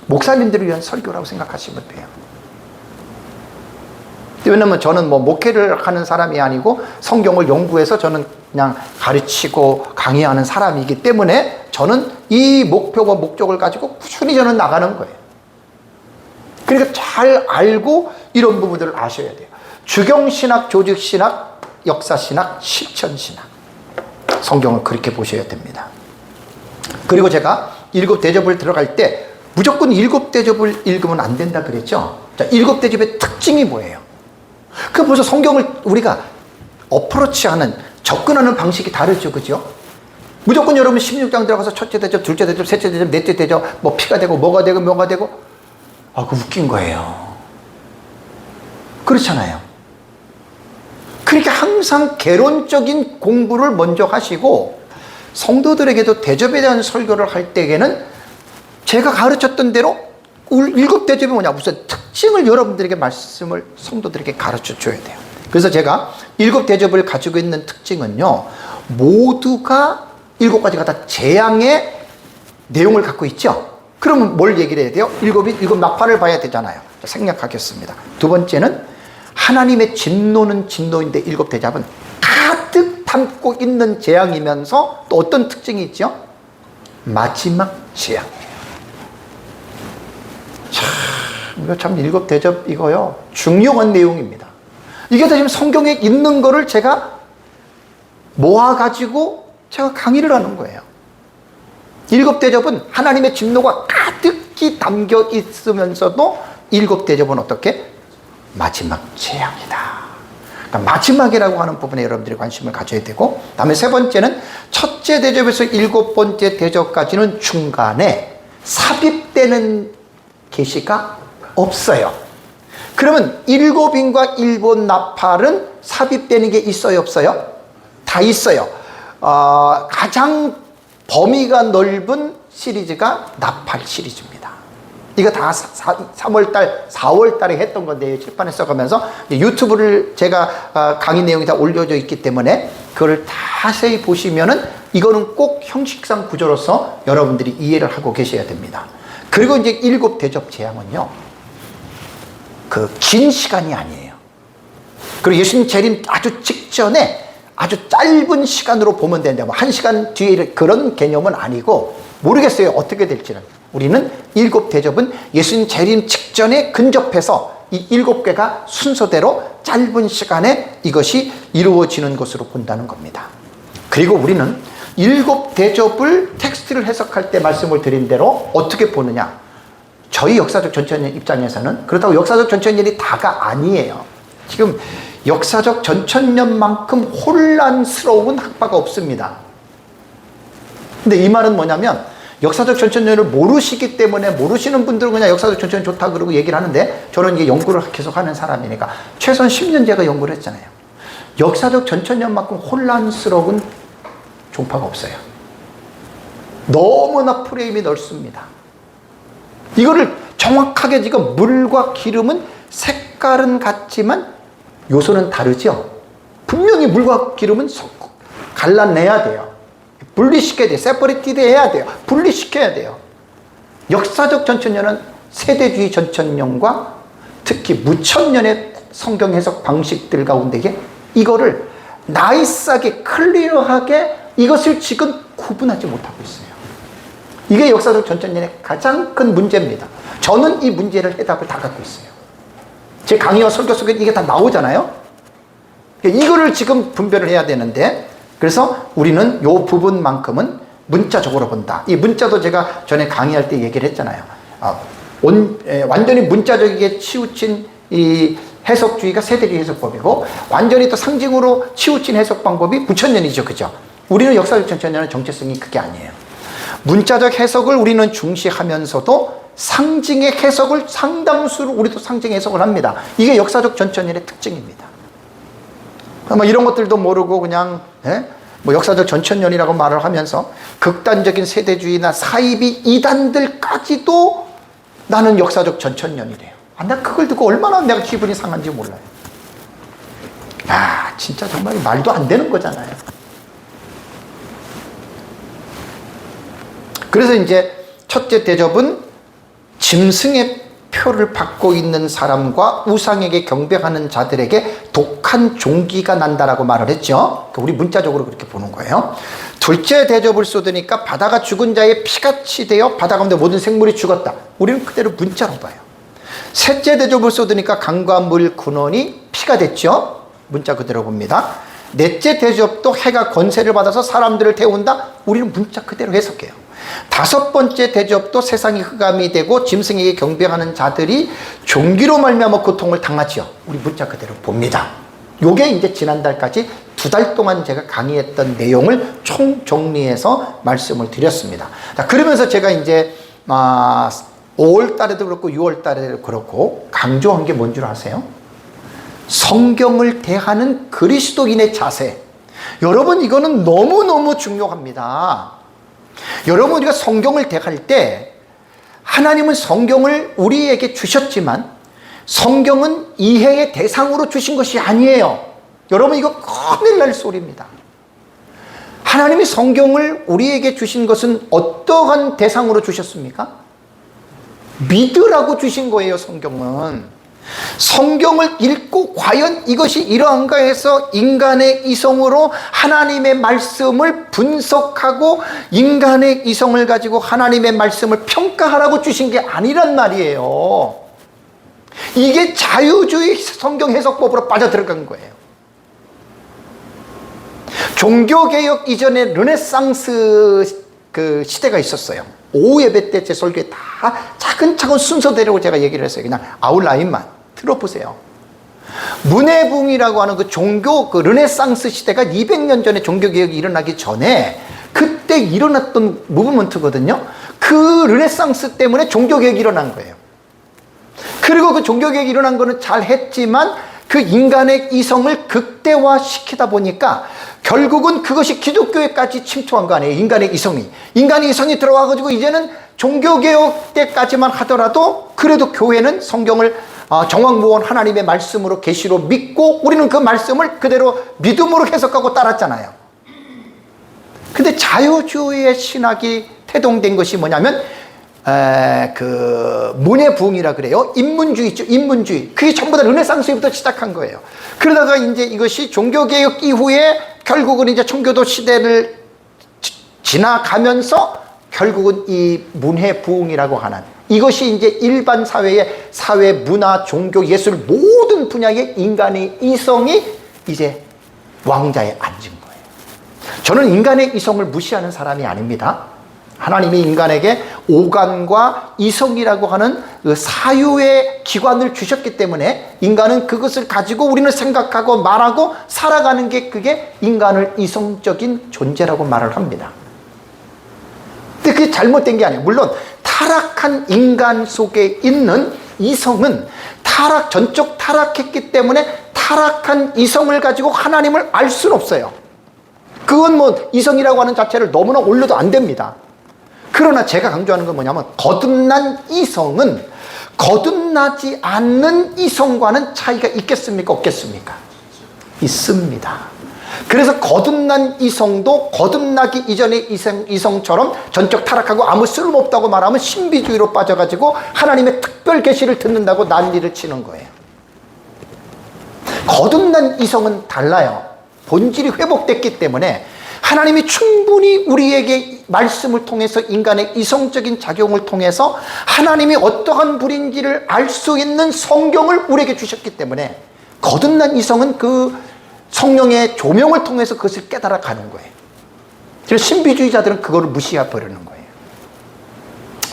목사님들을 위한 설교라고 생각하시면 돼요. 왜냐면 저는 목회를 하는 사람이 아니고 성경을 연구해서 저는 그냥 가르치고 강의하는 사람이기 때문에 저는 이 목표와 목적을 가지고 꾸준히 저는 나가는 거예요. 그러니까 잘 알고 이런 부분들을 아셔야 돼요. 주경신학, 조직신학, 역사신학, 실천신학. 성경을 그렇게 보셔야 됩니다. 그리고 제가 7대접을 들어갈 때 무조건 7대접을 읽으면 안 된다 그랬죠. 자, 7대접의 특징이 뭐예요? 그 벌써 성경을 우리가 어프로치하는, 접근하는 방식이 다르죠. 그죠? 무조건 여러분 16장 들어가서 첫째 대접, 둘째 대접, 셋째 대접, 넷째 대접, 피가 되고 뭐가 되고 뭐가 되고. 그거 웃긴 거예요. 그렇잖아요. 그러니까 항상 개론적인 공부를 먼저 하시고 성도들에게도 대접에 대한 설교를 할 때에는 제가 가르쳤던 대로 7대접이 뭐냐, 무슨 특징을 여러분들에게 말씀을 성도들에게 가르쳐 줘야 돼요. 그래서 제가 7대접을 가지고 있는 특징은요, 모두가 7가지가 다 재앙의 내용을 갖고 있죠. 그러면 뭘 얘기를 해야 돼요? 7 나팔을 봐야 되잖아요. 생략하겠습니다. 두 번째는 하나님의 진노는 진노인데 7대접은 가득 담고 있는 재앙이면서 또 어떤 특징이 있죠? 마지막 재앙이에요. 이거 참 7대접 이거요, 중요한 내용입니다. 이게 다 지금 성경에 있는 거를 제가 모아가지고 제가 강의를 하는 거예요. 7대접은 하나님의 진노가 가득히 담겨 있으면서도 7대접은 어떻게? 마지막 재앙이다. 그러니까 마지막이라고 하는 부분에 여러분들이 관심을 가져야 되고, 다음에 세 번째는 첫째 대접에서 7번째 대접까지는 중간에 삽입되는 계시가 없어요. 그러면 일곱인과 일본 나팔은 삽입되는 게 있어요, 없어요? 다 있어요. 가장 범위가 넓은 시리즈가 나팔 시리즈입니다. 이거 다 3월달, 4월달에 했던 건데 칠판에 써가면서 유튜브를 제가 강의 내용이 다 올려져 있기 때문에 그걸 자세히 보시면은 이거는 꼭 형식상 구조로서 여러분들이 이해를 하고 계셔야 됩니다. 그리고 이제 일곱 대접 재앙은요, 그 긴 시간이 아니에요. 그리고 예수님 재림 아주 직전에 아주 짧은 시간으로 보면 되는데, 뭐 1시간 뒤에 그런 개념은 아니고, 모르겠어요, 어떻게 될지는. 우리는 일곱 대접은 예수님 재림 직전에 근접해서 이 7개가 순서대로 짧은 시간에 이것이 이루어지는 것으로 본다는 겁니다. 그리고 우리는 일곱 대접을 텍스트를 해석할 때 말씀을 드린 대로 어떻게 보느냐. 저희 역사적 전천년 입장에서는 그렇다고 역사적 전천년이 다가 아니에요. 지금 역사적 전천년만큼 혼란스러운 학파가 없습니다. 근데 이 말은 뭐냐면, 역사적 전천년을 모르시기 때문에, 모르시는 분들은 그냥 역사적 전천년 좋다 그러고 얘기를 하는데, 저는 이게 연구를 계속 하는 사람이니까 최소한 10년 제가 연구를 했잖아요. 역사적 전천년만큼 혼란스러운 종파가 없어요. 너무나 프레임이 넓습니다. 이거를 정확하게 지금 물과 기름은 색깔은 같지만 요소는 다르죠. 분명히 물과 기름은 갈라내야 돼요. 분리시켜야 돼요. 세퍼레이티드 해야 돼요. 분리시켜야 돼요. 역사적 전천년은 세대주의 전천년과 특히 무천년의 성경 해석 방식들 가운데 이거를 나이스하게 클리어하게 이것을 지금 구분하지 못하고 있어요. 이게 역사적 전천년의 가장 큰 문제입니다. 저는 이 문제를 해답을 다 갖고 있어요. 제 강의와 설교 속에 이게 다 나오잖아요. 이거를 지금 분별을 해야 되는데, 그래서 우리는 이 부분만큼은 문자적으로 본다. 이 문자도 제가 전에 강의할 때 얘기를 했잖아요. 완전히 문자적이게 치우친 이 해석주의가 세대주의 해석법이고, 완전히 또 상징으로 치우친 해석 방법이 무천년이죠. 그죠? 우리는 역사적 전천년의 정체성이 그게 아니에요. 문자적 해석을 우리는 중시하면서도 상징의 해석을 상당수를 우리도 상징 해석을 합니다. 이게 역사적 전천년의 특징입니다. 뭐 이런 것들도 모르고 그냥 뭐 역사적 전천년이라고 말을 하면서 극단적인 세대주의나 사이비 이단들까지도 나는 역사적 전천년이래요. 나 그걸 듣고 얼마나 내가 기분이 상한지 몰라요. 진짜 정말 말도 안 되는 거잖아요. 그래서 이제 첫째 대접은 짐승의 표를 받고 있는 사람과 우상에게 경배하는 자들에게 독한 종기가 난다라고 말을 했죠. 우리 문자적으로 그렇게 보는 거예요. 둘째 대접을 쏟으니까 바다가 죽은 자의 피같이 되어 바다 가운데 모든 생물이 죽었다. 우리는 그대로 문자로 봐요. 셋째 대접을 쏟으니까 강과 물 근원이 피가 됐죠. 문자 그대로 봅니다. 넷째 대접도 해가 권세를 받아서 사람들을 태운다. 우리는 문자 그대로 해석해요. 다섯 번째 대접도 세상이 흑암이 되고 짐승에게 경배하는 자들이 종기로 말미암아 고통을 당하지요. 우리 문자 그대로 봅니다. 요게 이제 지난달까지 2달 동안 제가 강의했던 내용을 총정리해서 말씀을 드렸습니다. 자, 그러면서 제가 이제 5월 달에도 그렇고 6월 달에도 그렇고 강조한 게 뭔 줄 아세요? 성경을 대하는 그리스도인의 자세. 여러분, 이거는 너무너무 중요합니다. 여러분, 우리가 성경을 대할 때 하나님은 성경을 우리에게 주셨지만 성경은 이해의 대상으로 주신 것이 아니에요. 여러분, 이거 큰일 날 소리입니다. 하나님이 성경을 우리에게 주신 것은 어떠한 대상으로 주셨습니까? 믿으라고 주신 거예요. 성경을 읽고 과연 이것이 이러한가 해서 인간의 이성으로 하나님의 말씀을 분석하고 인간의 이성을 가지고 하나님의 말씀을 평가하라고 주신 게 아니란 말이에요. 이게 자유주의 성경 해석법으로 빠져들어간 거예요. 종교개혁 이전에 르네상스 그 시대가 있었어요. 오후 예배 때 제 설교에 다 차근차근 순서대로 제가 얘기를 했어요. 그냥 아웃라인만 들어보세요. 문해붕이라고 하는 그 종교, 그 르네상스 시대가 200년 전에 종교개혁이 일어나기 전에 그때 일어났던 무브먼트거든요. 그 르네상스 때문에 종교개혁이 일어난 거예요. 그 그리고 그 종교개혁이 일어난 거는 잘 했지만 그 인간의 이성을 극대화시키다 보니까 결국은 그것이 기독교에까지 침투한 거 아니에요. 인간의 이성이. 인간의 이성이 들어와가지고 이제는 종교개혁 때까지만 하더라도 그래도 교회는 성경을 정확무원 하나님의 말씀으로 계시로 믿고 우리는 그 말씀을 그대로 믿음으로 해석하고 따랐잖아요. 근데 자유주의의 신학이 태동된 것이 뭐냐면 그 문의 부흥이라 그래요. 인문주의 있죠. 인문주의. 그게 전부 다 르네상스부터 시작한 거예요. 그러다가 이제 이것이 종교개혁 이후에 결국은 이제 청교도 시대를 지나가면서 결국은 이 문해 부흥이라고 하는 이것이 이제 일반 사회의 사회, 문화, 종교, 예술 모든 분야의 인간의 이성이 이제 왕자에 앉은 거예요. 저는 인간의 이성을 무시하는 사람이 아닙니다. 하나님이 인간에게 오감과 이성이라고 하는 그 사유의 기관을 주셨기 때문에 인간은 그것을 가지고 우리는 생각하고 말하고 살아가는 게 그게 인간을 이성적인 존재라고 말을 합니다. 근데 그게 잘못된 게 아니에요. 물론 타락한 인간 속에 있는 이성은 전적 타락했기 때문에 타락한 이성을 가지고 하나님을 알 수는 없어요. 그건 뭐 이성이라고 하는 자체를 너무나 올려도 안 됩니다. 그러나 제가 강조하는 건 뭐냐면 거듭난 이성은 거듭나지 않는 이성과는 차이가 있겠습니까? 없겠습니까? 있습니다. 그래서 거듭난 이성도 거듭나기 이전의 이성처럼 전적 타락하고 아무 쓸모없다고 말하면 신비주의로 빠져가지고 하나님의 특별 계시를 듣는다고 난리를 치는 거예요. 거듭난 이성은 달라요. 본질이 회복됐기 때문에 하나님이 충분히 우리에게 말씀을 통해서 인간의 이성적인 작용을 통해서 하나님이 어떠한 분인지를 알 수 있는 성경을 우리에게 주셨기 때문에 거듭난 이성은 그 성령의 조명을 통해서 그것을 깨달아 가는 거예요. 그래서 신비주의자들은 그거를 무시해 버리는 거예요.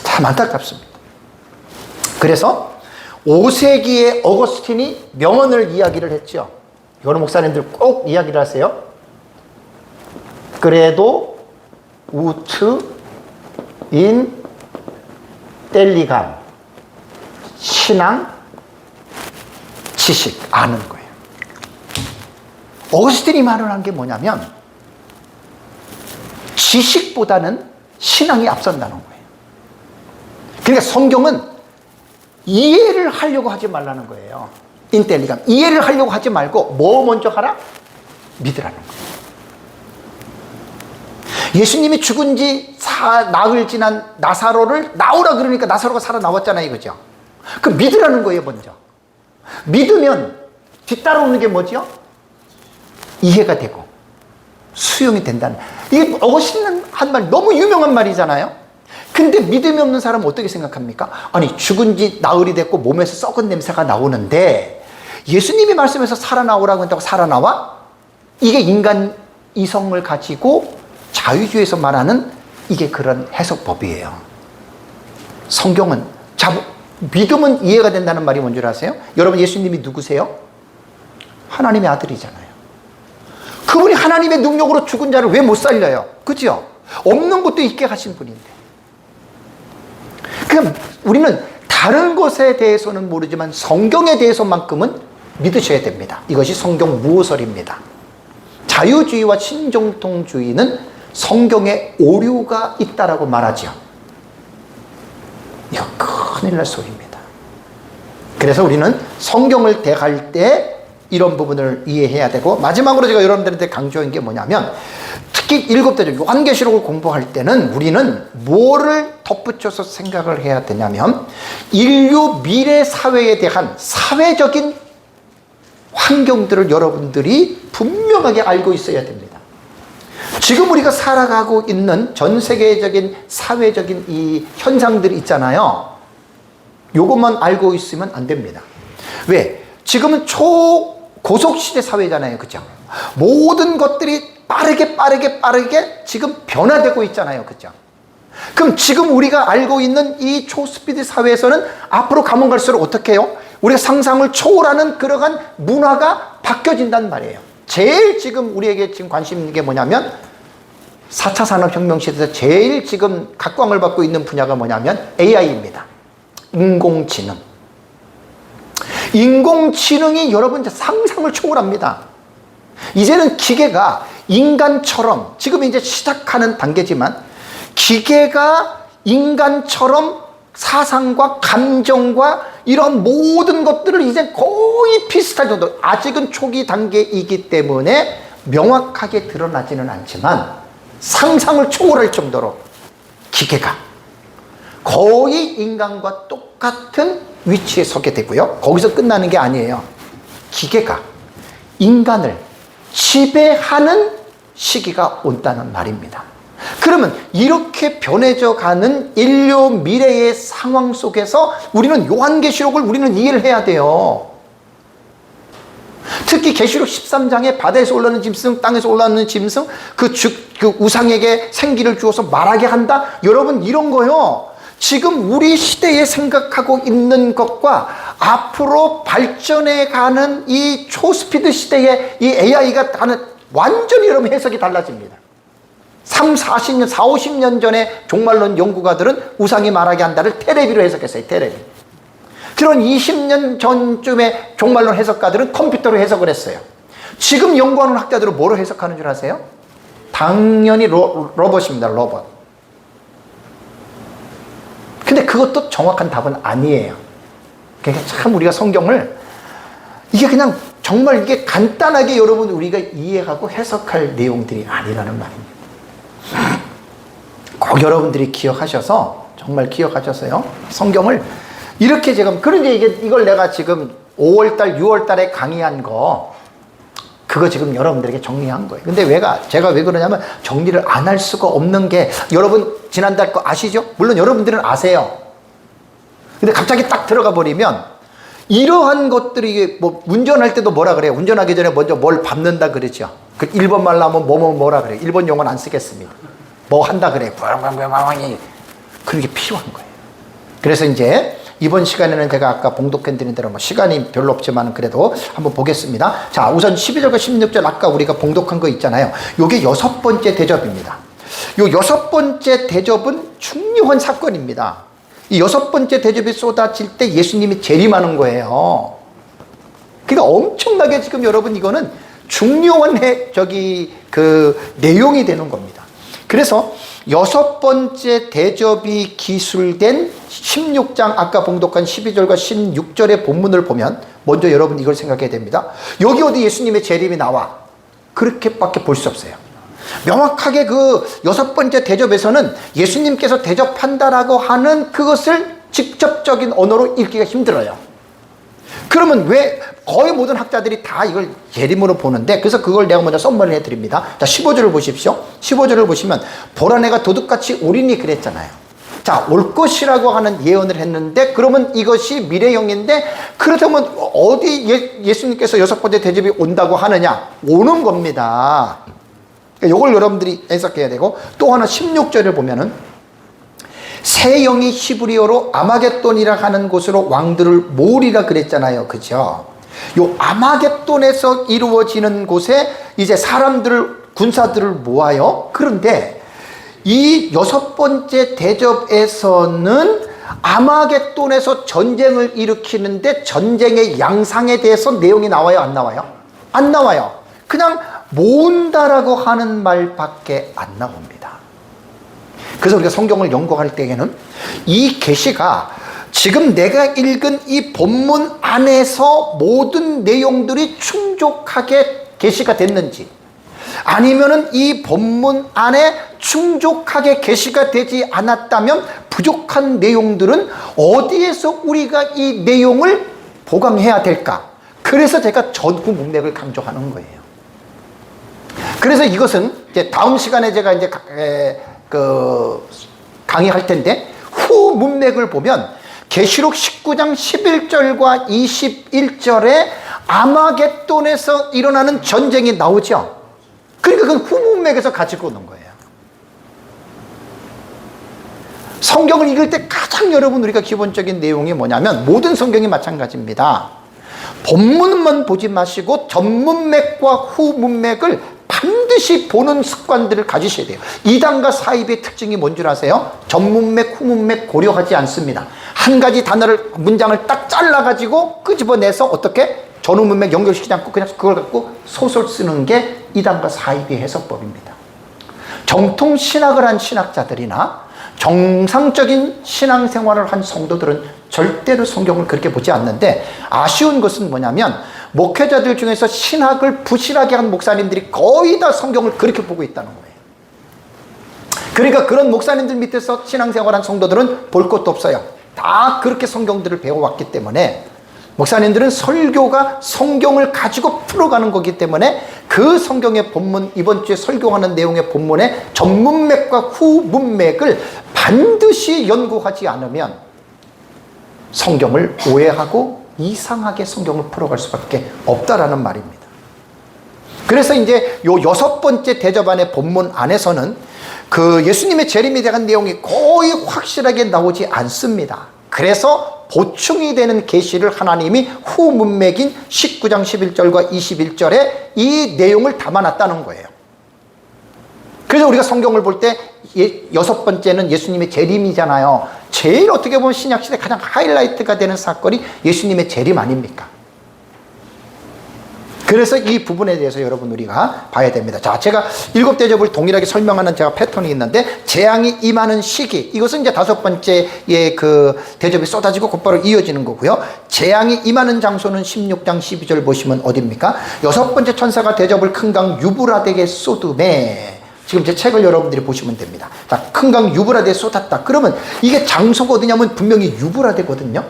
참 안타깝습니다. 그래서 5세기에 어거스틴이 명언을 이야기를 했죠. 이거는 목사님들 꼭 이야기를 하세요. 그래도 우트 인 텔리감 신앙 지식 아는 거예요. 어거스틴이 말을 한 게 뭐냐면 지식보다는 신앙이 앞선다는 거예요. 그러니까 성경은 이해를 하려고 하지 말라는 거예요. 인텔리감 이해를 하려고 하지 말고 뭐 먼저 하라? 믿으라는 거예요. 예수님이 죽은 지 나흘 지난 나사로를 나오라 그러니까 나사로가 살아나왔잖아요. 이거죠. 그 믿으라는 거예요. 먼저 믿으면 뒤따라오는 게 뭐죠? 이해가 되고 수용이 된다는. 이게 어거스틴 한 말 너무 유명한 말이잖아요. 근데 믿음이 없는 사람은 어떻게 생각합니까? 아니 죽은 지 나흘이 됐고 몸에서 썩은 냄새가 나오는데 예수님이 말씀해서 살아나오라고 한다고 살아나와? 이게 인간 이성을 가지고 자유주의에서 말하는 이게 그런 해석법이에요. 성경은 믿음은 이해가 된다는 말이 뭔지 아세요? 여러분 예수님이 누구세요? 하나님의 아들이잖아요. 그분이 하나님의 능력으로 죽은 자를 왜 못 살려요? 그죠? 없는 것도 있게 하신 분인데. 그럼 우리는 다른 것에 대해서는 모르지만 성경에 대해서만큼은 믿으셔야 됩니다. 이것이 성경 무호설입니다. 자유주의와 신정통주의는 성경에 오류가 있다라고 말하죠. 이거 큰일 날 소리입니다. 그래서 우리는 성경을 대할 때 이런 부분을 이해해야 되고, 마지막으로 제가 여러분들한테 강조한 게 뭐냐면 특히 7대조 요한계시록을 공부할 때는 우리는 뭐를 덧붙여서 생각을 해야 되냐면 인류 미래 사회에 대한 사회적인 환경들을 여러분들이 분명하게 알고 있어야 됩니다. 지금 우리가 살아가고 있는 전 세계적인 사회적인 이 현상들이 있잖아요. 요것만 알고 있으면 안 됩니다. 왜? 지금은 초고속시대 사회잖아요. 그죠? 모든 것들이 빠르게 지금 변화되고 있잖아요. 그죠? 그럼 지금 우리가 알고 있는 이 초스피드 사회에서는 앞으로 가면 갈수록 어떻게 해요? 우리가 상상을 초월하는 그러한 문화가 바뀌어진단 말이에요. 제일 지금 우리에게 지금 관심 있는 게 뭐냐면 4차 산업혁명 시대에서 제일 지금 각광을 받고 있는 분야가 뭐냐면 AI입니다. 인공지능. 인공지능이 여러분 이제 상상을 초월합니다. 이제는 기계가 인간처럼, 지금 이제 시작하는 단계지만 기계가 인간처럼 사상과 감정과 이런 모든 것들을 이제 거의 비슷할 정도, 아직은 초기 단계이기 때문에 명확하게 드러나지는 않지만 상상을 초월할 정도로 기계가 거의 인간과 똑같은 위치에 서게 되고요. 거기서 끝나는 게 아니에요. 기계가 인간을 지배하는 시기가 온다는 말입니다. 그러면 이렇게 변해져 가는 인류 미래의 상황 속에서 우리는 요한계시록을 우리는 이해를 해야 돼요. 특히 계시록 13장에 바다에서 올라오는 짐승, 땅에서 올라오는 짐승, 그 우상에게 생기를 주어서 말하게 한다. 여러분, 이런 거요, 지금 우리 시대에 생각하고 있는 것과 앞으로 발전해 가는 이 초스피드 시대에 이 AI가 하는 완전히 여러분 해석이 달라집니다. 40, 50년 전에 종말론 연구가들은 우상이 말하게 한다를 테레비로 해석했어요. 테레비. 그런 20년 전쯤에 종말론 해석가들은 컴퓨터로 해석을 했어요. 지금 연구하는 학자들은 뭐로 해석하는 줄 아세요? 당연히 로봇입니다. 로봇. 근데 그것도 정확한 답은 아니에요. 그러니까 참 우리가 성경을 이게 그냥 정말 이게 간단하게 여러분 우리가 이해하고 해석할 내용들이 아니라는 말입니다. 꼭 여러분들이 기억하셔서, 정말 기억하셔서요, 성경을 이렇게 지금, 그런데 이걸 내가 지금 5월달, 6월달에 강의한 거, 그거 지금 여러분들에게 정리한 거예요. 근데 제가 왜 그러냐면 정리를 안 할 수가 없는 게, 여러분 지난달 거 아시죠? 물론 여러분들은 아세요. 근데 갑자기 딱 들어가 버리면 이러한 것들이, 이게 뭐 운전할 때도 뭐라 그래요? 운전하기 전에 먼저 뭘 밟는다 그러죠. 그 일본 말로 하면 뭐라 그래요? 일본 용어는 안 쓰겠습니다. 뭐 한다 그래요. 그런 게 필요한 거예요. 그래서 이제 이번 시간에는 제가 아까 봉독해드린 대로 뭐 시간이 별로 없지만 그래도 한번 보겠습니다. 자, 우선 12절과 16절 아까 우리가 봉독한 거 있잖아요. 요게 6번째 대접입니다. 요 6번째 대접은 중요한 사건입니다. 이 6번째 대접이 쏟아질 때 예수님이 재림하는 거예요. 그러니까 엄청나게 지금 여러분 이거는 중요한 내용이 되는 겁니다. 그래서 6번째 대접이 기술된 16장 아까 봉독한 12절과 16절의 본문을 보면 먼저 여러분 이걸 생각해야 됩니다. 여기 어디 예수님의 재림이 나와? 그렇게밖에 볼 수 없어요. 명확하게 그 6번째 대접에서는 예수님께서 대접한다라고 하는 그것을 직접적인 언어로 읽기가 힘들어요. 그러면 왜 거의 모든 학자들이 다 이걸 재림으로 보는데, 그래서 그걸 내가 먼저 썸머리를 해드립니다. 자, 15절을 보십시오. 15절을 보시면 보라 내가 도둑같이 오리니 그랬잖아요. 자, 올 것이라고 하는 예언을 했는데, 그러면 이것이 미래형인데, 그렇다면 어디 예수님께서 6번째 대접이 온다고 하느냐? 오는 겁니다. 이걸 여러분들이 해석해야 되고, 또 하나 16절을 보면은 새 영이 히브리어로 아마겟돈이라 하는 곳으로 왕들을 모으리라 그랬잖아요. 그죠? 요 아마겟돈에서 이루어지는 곳에 이제 군사들을 모아요. 그런데 이 6번째 대접에서는 아마겟돈에서 전쟁을 일으키는데 전쟁의 양상에 대해서 내용이 나와요? 안 나와요? 안 나와요. 그냥 모은다라고 하는 말밖에 안 나옵니다. 그래서 우리가 성경을 연구할 때에는 이 계시가 지금 내가 읽은 이 본문 안에서 모든 내용들이 충족하게 계시가 됐는지, 아니면은 이 본문 안에 충족하게 계시가 되지 않았다면 부족한 내용들은 어디에서 우리가 이 내용을 보강해야 될까? 그래서 제가 전후 문맥을 강조하는 거예요. 그래서 이것은 이제 다음 시간에 제가 이제 강의할 텐데, 후 문맥을 보면 계시록 19장 11절과 21절에 아마겟돈에서 일어나는 전쟁이 나오죠. 그러니까 그건 후 문맥에서 가지고 오는 거예요. 성경을 읽을 때 가장 여러분 우리가 기본적인 내용이 뭐냐면, 모든 성경이 마찬가지입니다. 본문만 보지 마시고 전문맥과 후문맥을 반드시 보는 습관들을 가지셔야 돼요. 이단과 사입의 특징이 뭔 줄 아세요? 전문맥, 후문맥 고려하지 않습니다. 한 가지 단어를, 문장을 딱 잘라가지고 끄집어내서 어떻게? 전후문맥 연결시키지 않고 그냥 그걸 갖고 소설 쓰는 게 이단과 사이비의 해석법입니다. 정통 신학을 한 신학자들이나 정상적인 신앙생활을 한 성도들은 절대로 성경을 그렇게 보지 않는데, 아쉬운 것은 뭐냐면 목회자들 중에서 신학을 부실하게 한 목사님들이 거의 다 성경을 그렇게 보고 있다는 거예요. 그러니까 그런 목사님들 밑에서 신앙생활한 성도들은 볼 것도 없어요. 다 그렇게 성경들을 배워왔기 때문에, 목사님들은 설교가 성경을 가지고 풀어가는 거기 때문에 그 성경의 본문, 이번 주에 설교하는 내용의 본문의 전문맥과 후문맥을 반드시 연구하지 않으면 성경을 오해하고 이상하게 성경을 풀어갈 수밖에 없다라는 말입니다. 그래서 이제 요 6번째 대접안의 본문 안에서는 그 예수님의 재림에 대한 내용이 거의 확실하게 나오지 않습니다. 그래서 보충이 되는 계시를 하나님이 후문맥인 19장 11절과 21절에 이 내용을 담아놨다는 거예요. 그래서 우리가 성경을 볼 때 6번째는 예수님의 재림이잖아요. 제일 어떻게 보면 신약시대 가장 하이라이트가 되는 사건이 예수님의 재림 아닙니까? 그래서 이 부분에 대해서 여러분 우리가 봐야 됩니다. 자, 제가 7대접을 동일하게 설명하는 제가 패턴이 있는데, 재앙이 임하는 시기, 이것은 이제 5번째의 그 대접이 쏟아지고 곧바로 이어지는 거고요. 재앙이 임하는 장소는 16장 12절 보시면 어디입니까? 6번째 천사가 대접을 큰 강 유브라데에 쏟음에, 지금 제 책을 여러분들이 보시면 됩니다. 자, 큰 강 유브라데에 쏟았다. 그러면 이게 장소가 어디냐면 분명히 유브라데거든요.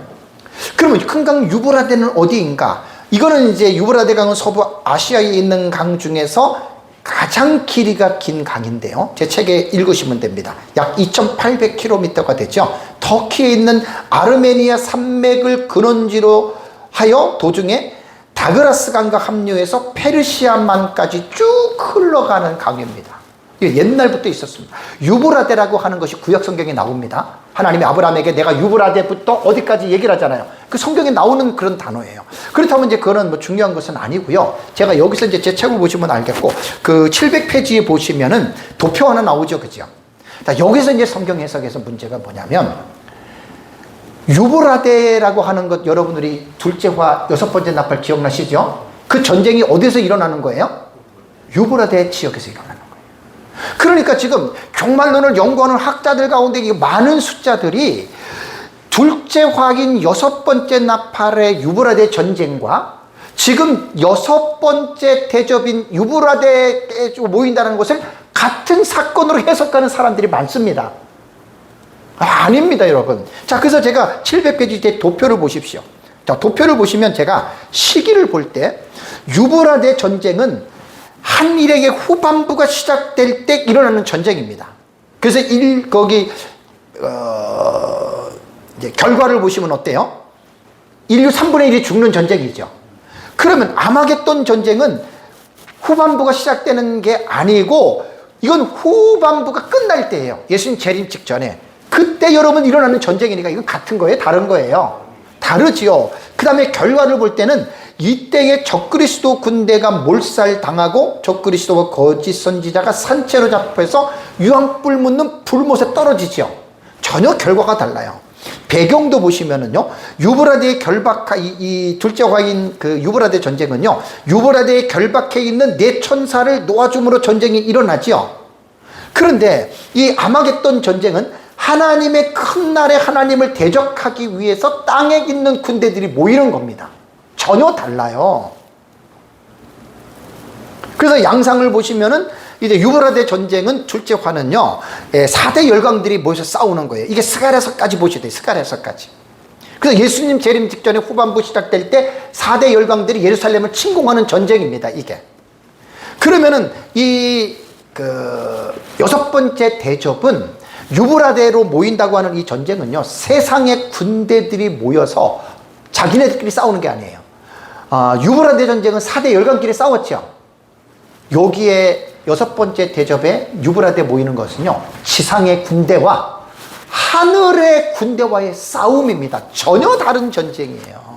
그러면 큰 강 유브라데는 어디인가? 이거는 이제 유브라데 강은 서부 아시아에 있는 강 중에서 가장 길이가 긴 강인데요. 제 책에 읽으시면 됩니다. 약 2,800km가 되죠. 터키에 있는 아르메니아 산맥을 근원지로 하여 도중에 다그라스 강과 합류해서 페르시아만까지 쭉 흘러가는 강입니다. 이게 옛날부터 있었습니다. 유브라데라고 하는 것이 구약 성경에 나옵니다. 하나님이 아브라함에게 내가 유브라데부터 어디까지 얘기를 하잖아요. 그 성경에 나오는 그런 단어예요. 그렇다면 이제 그거는 뭐 중요한 것은 아니고요. 제가 여기서 이제 제 책을 보시면 알겠고, 그 700페이지에 보시면은 도표 하나 나오죠. 그죠? 여기서 이제 성경 해석에서 문제가 뭐냐면, 유브라데라고 하는 것 여러분들이 둘째화 6번째 나팔 기억나시죠? 그 전쟁이 어디서 일어나는 거예요? 유브라데 지역에서 일어나는 거예요. 그러니까 지금 종말론을 연구하는 학자들 가운데 많은 숫자들이 둘째 화인 6번째 나팔의 유브라데 전쟁과 지금 6번째 대접인 유브라데에 모인다는 것을 같은 사건으로 해석하는 사람들이 많습니다. 아닙니다, 여러분. 자, 그래서 제가 700페이지 제 도표를 보십시오. 자, 도표를 보시면 제가 시기를 볼 때 유브라데 전쟁은 한 일에게 후반부가 시작될 때 일어나는 전쟁입니다. 그래서 이제 결과를 보시면 어때요? 인류 3분의 1이 죽는 전쟁이죠. 그러면 아마겟돈 전쟁은 후반부가 시작되는 게 아니고, 이건 후반부가 끝날 때예요. 예수님 재림 직전에. 그때 여러분 일어나는 전쟁이니까 이건 같은 거예요? 다른 거예요? 다르지요. 그 다음에 결과를 볼 때는 이때에 적그리스도 군대가 몰살당하고 적그리스도와 거짓 선지자가 산채로 잡혀서 유황불 묻는 불못에 떨어지죠. 전혀 결과가 달라요. 배경도 보시면은요, 유브라데에 이 둘째 화인 그 유브라데 전쟁은요, 유브라데에 결박해 있는 네 천사를 놓아줌으로 전쟁이 일어나죠. 그런데 이 아마겟돈 전쟁은 하나님의 큰 날에 하나님을 대적하기 위해서 땅에 있는 군대들이 모이는 겁니다. 전혀 달라요. 그래서 양상을 보시면은 이제 유브라데 전쟁은 둘째 화는요, 4대 열강들이 모여서 싸우는 거예요. 이게 스가랴서까지 보셔야 돼요. 스가랴서까지. 그래서 예수님 재림 직전에 후반부 시작될 때 4대 열강들이 예루살렘을 침공하는 전쟁입니다. 이게. 그러면은 이 6번째 대접은 유브라데로 모인다고 하는 이 전쟁은요, 세상의 군대들이 모여서 자기네들끼리 싸우는 게 아니에요. 유브라데 전쟁은 4대 열강끼리 싸웠죠. 여기에 6번째 대접에 유브라데 모이는 것은요, 지상의 군대와 하늘의 군대와의 싸움입니다. 전혀 다른 전쟁이에요.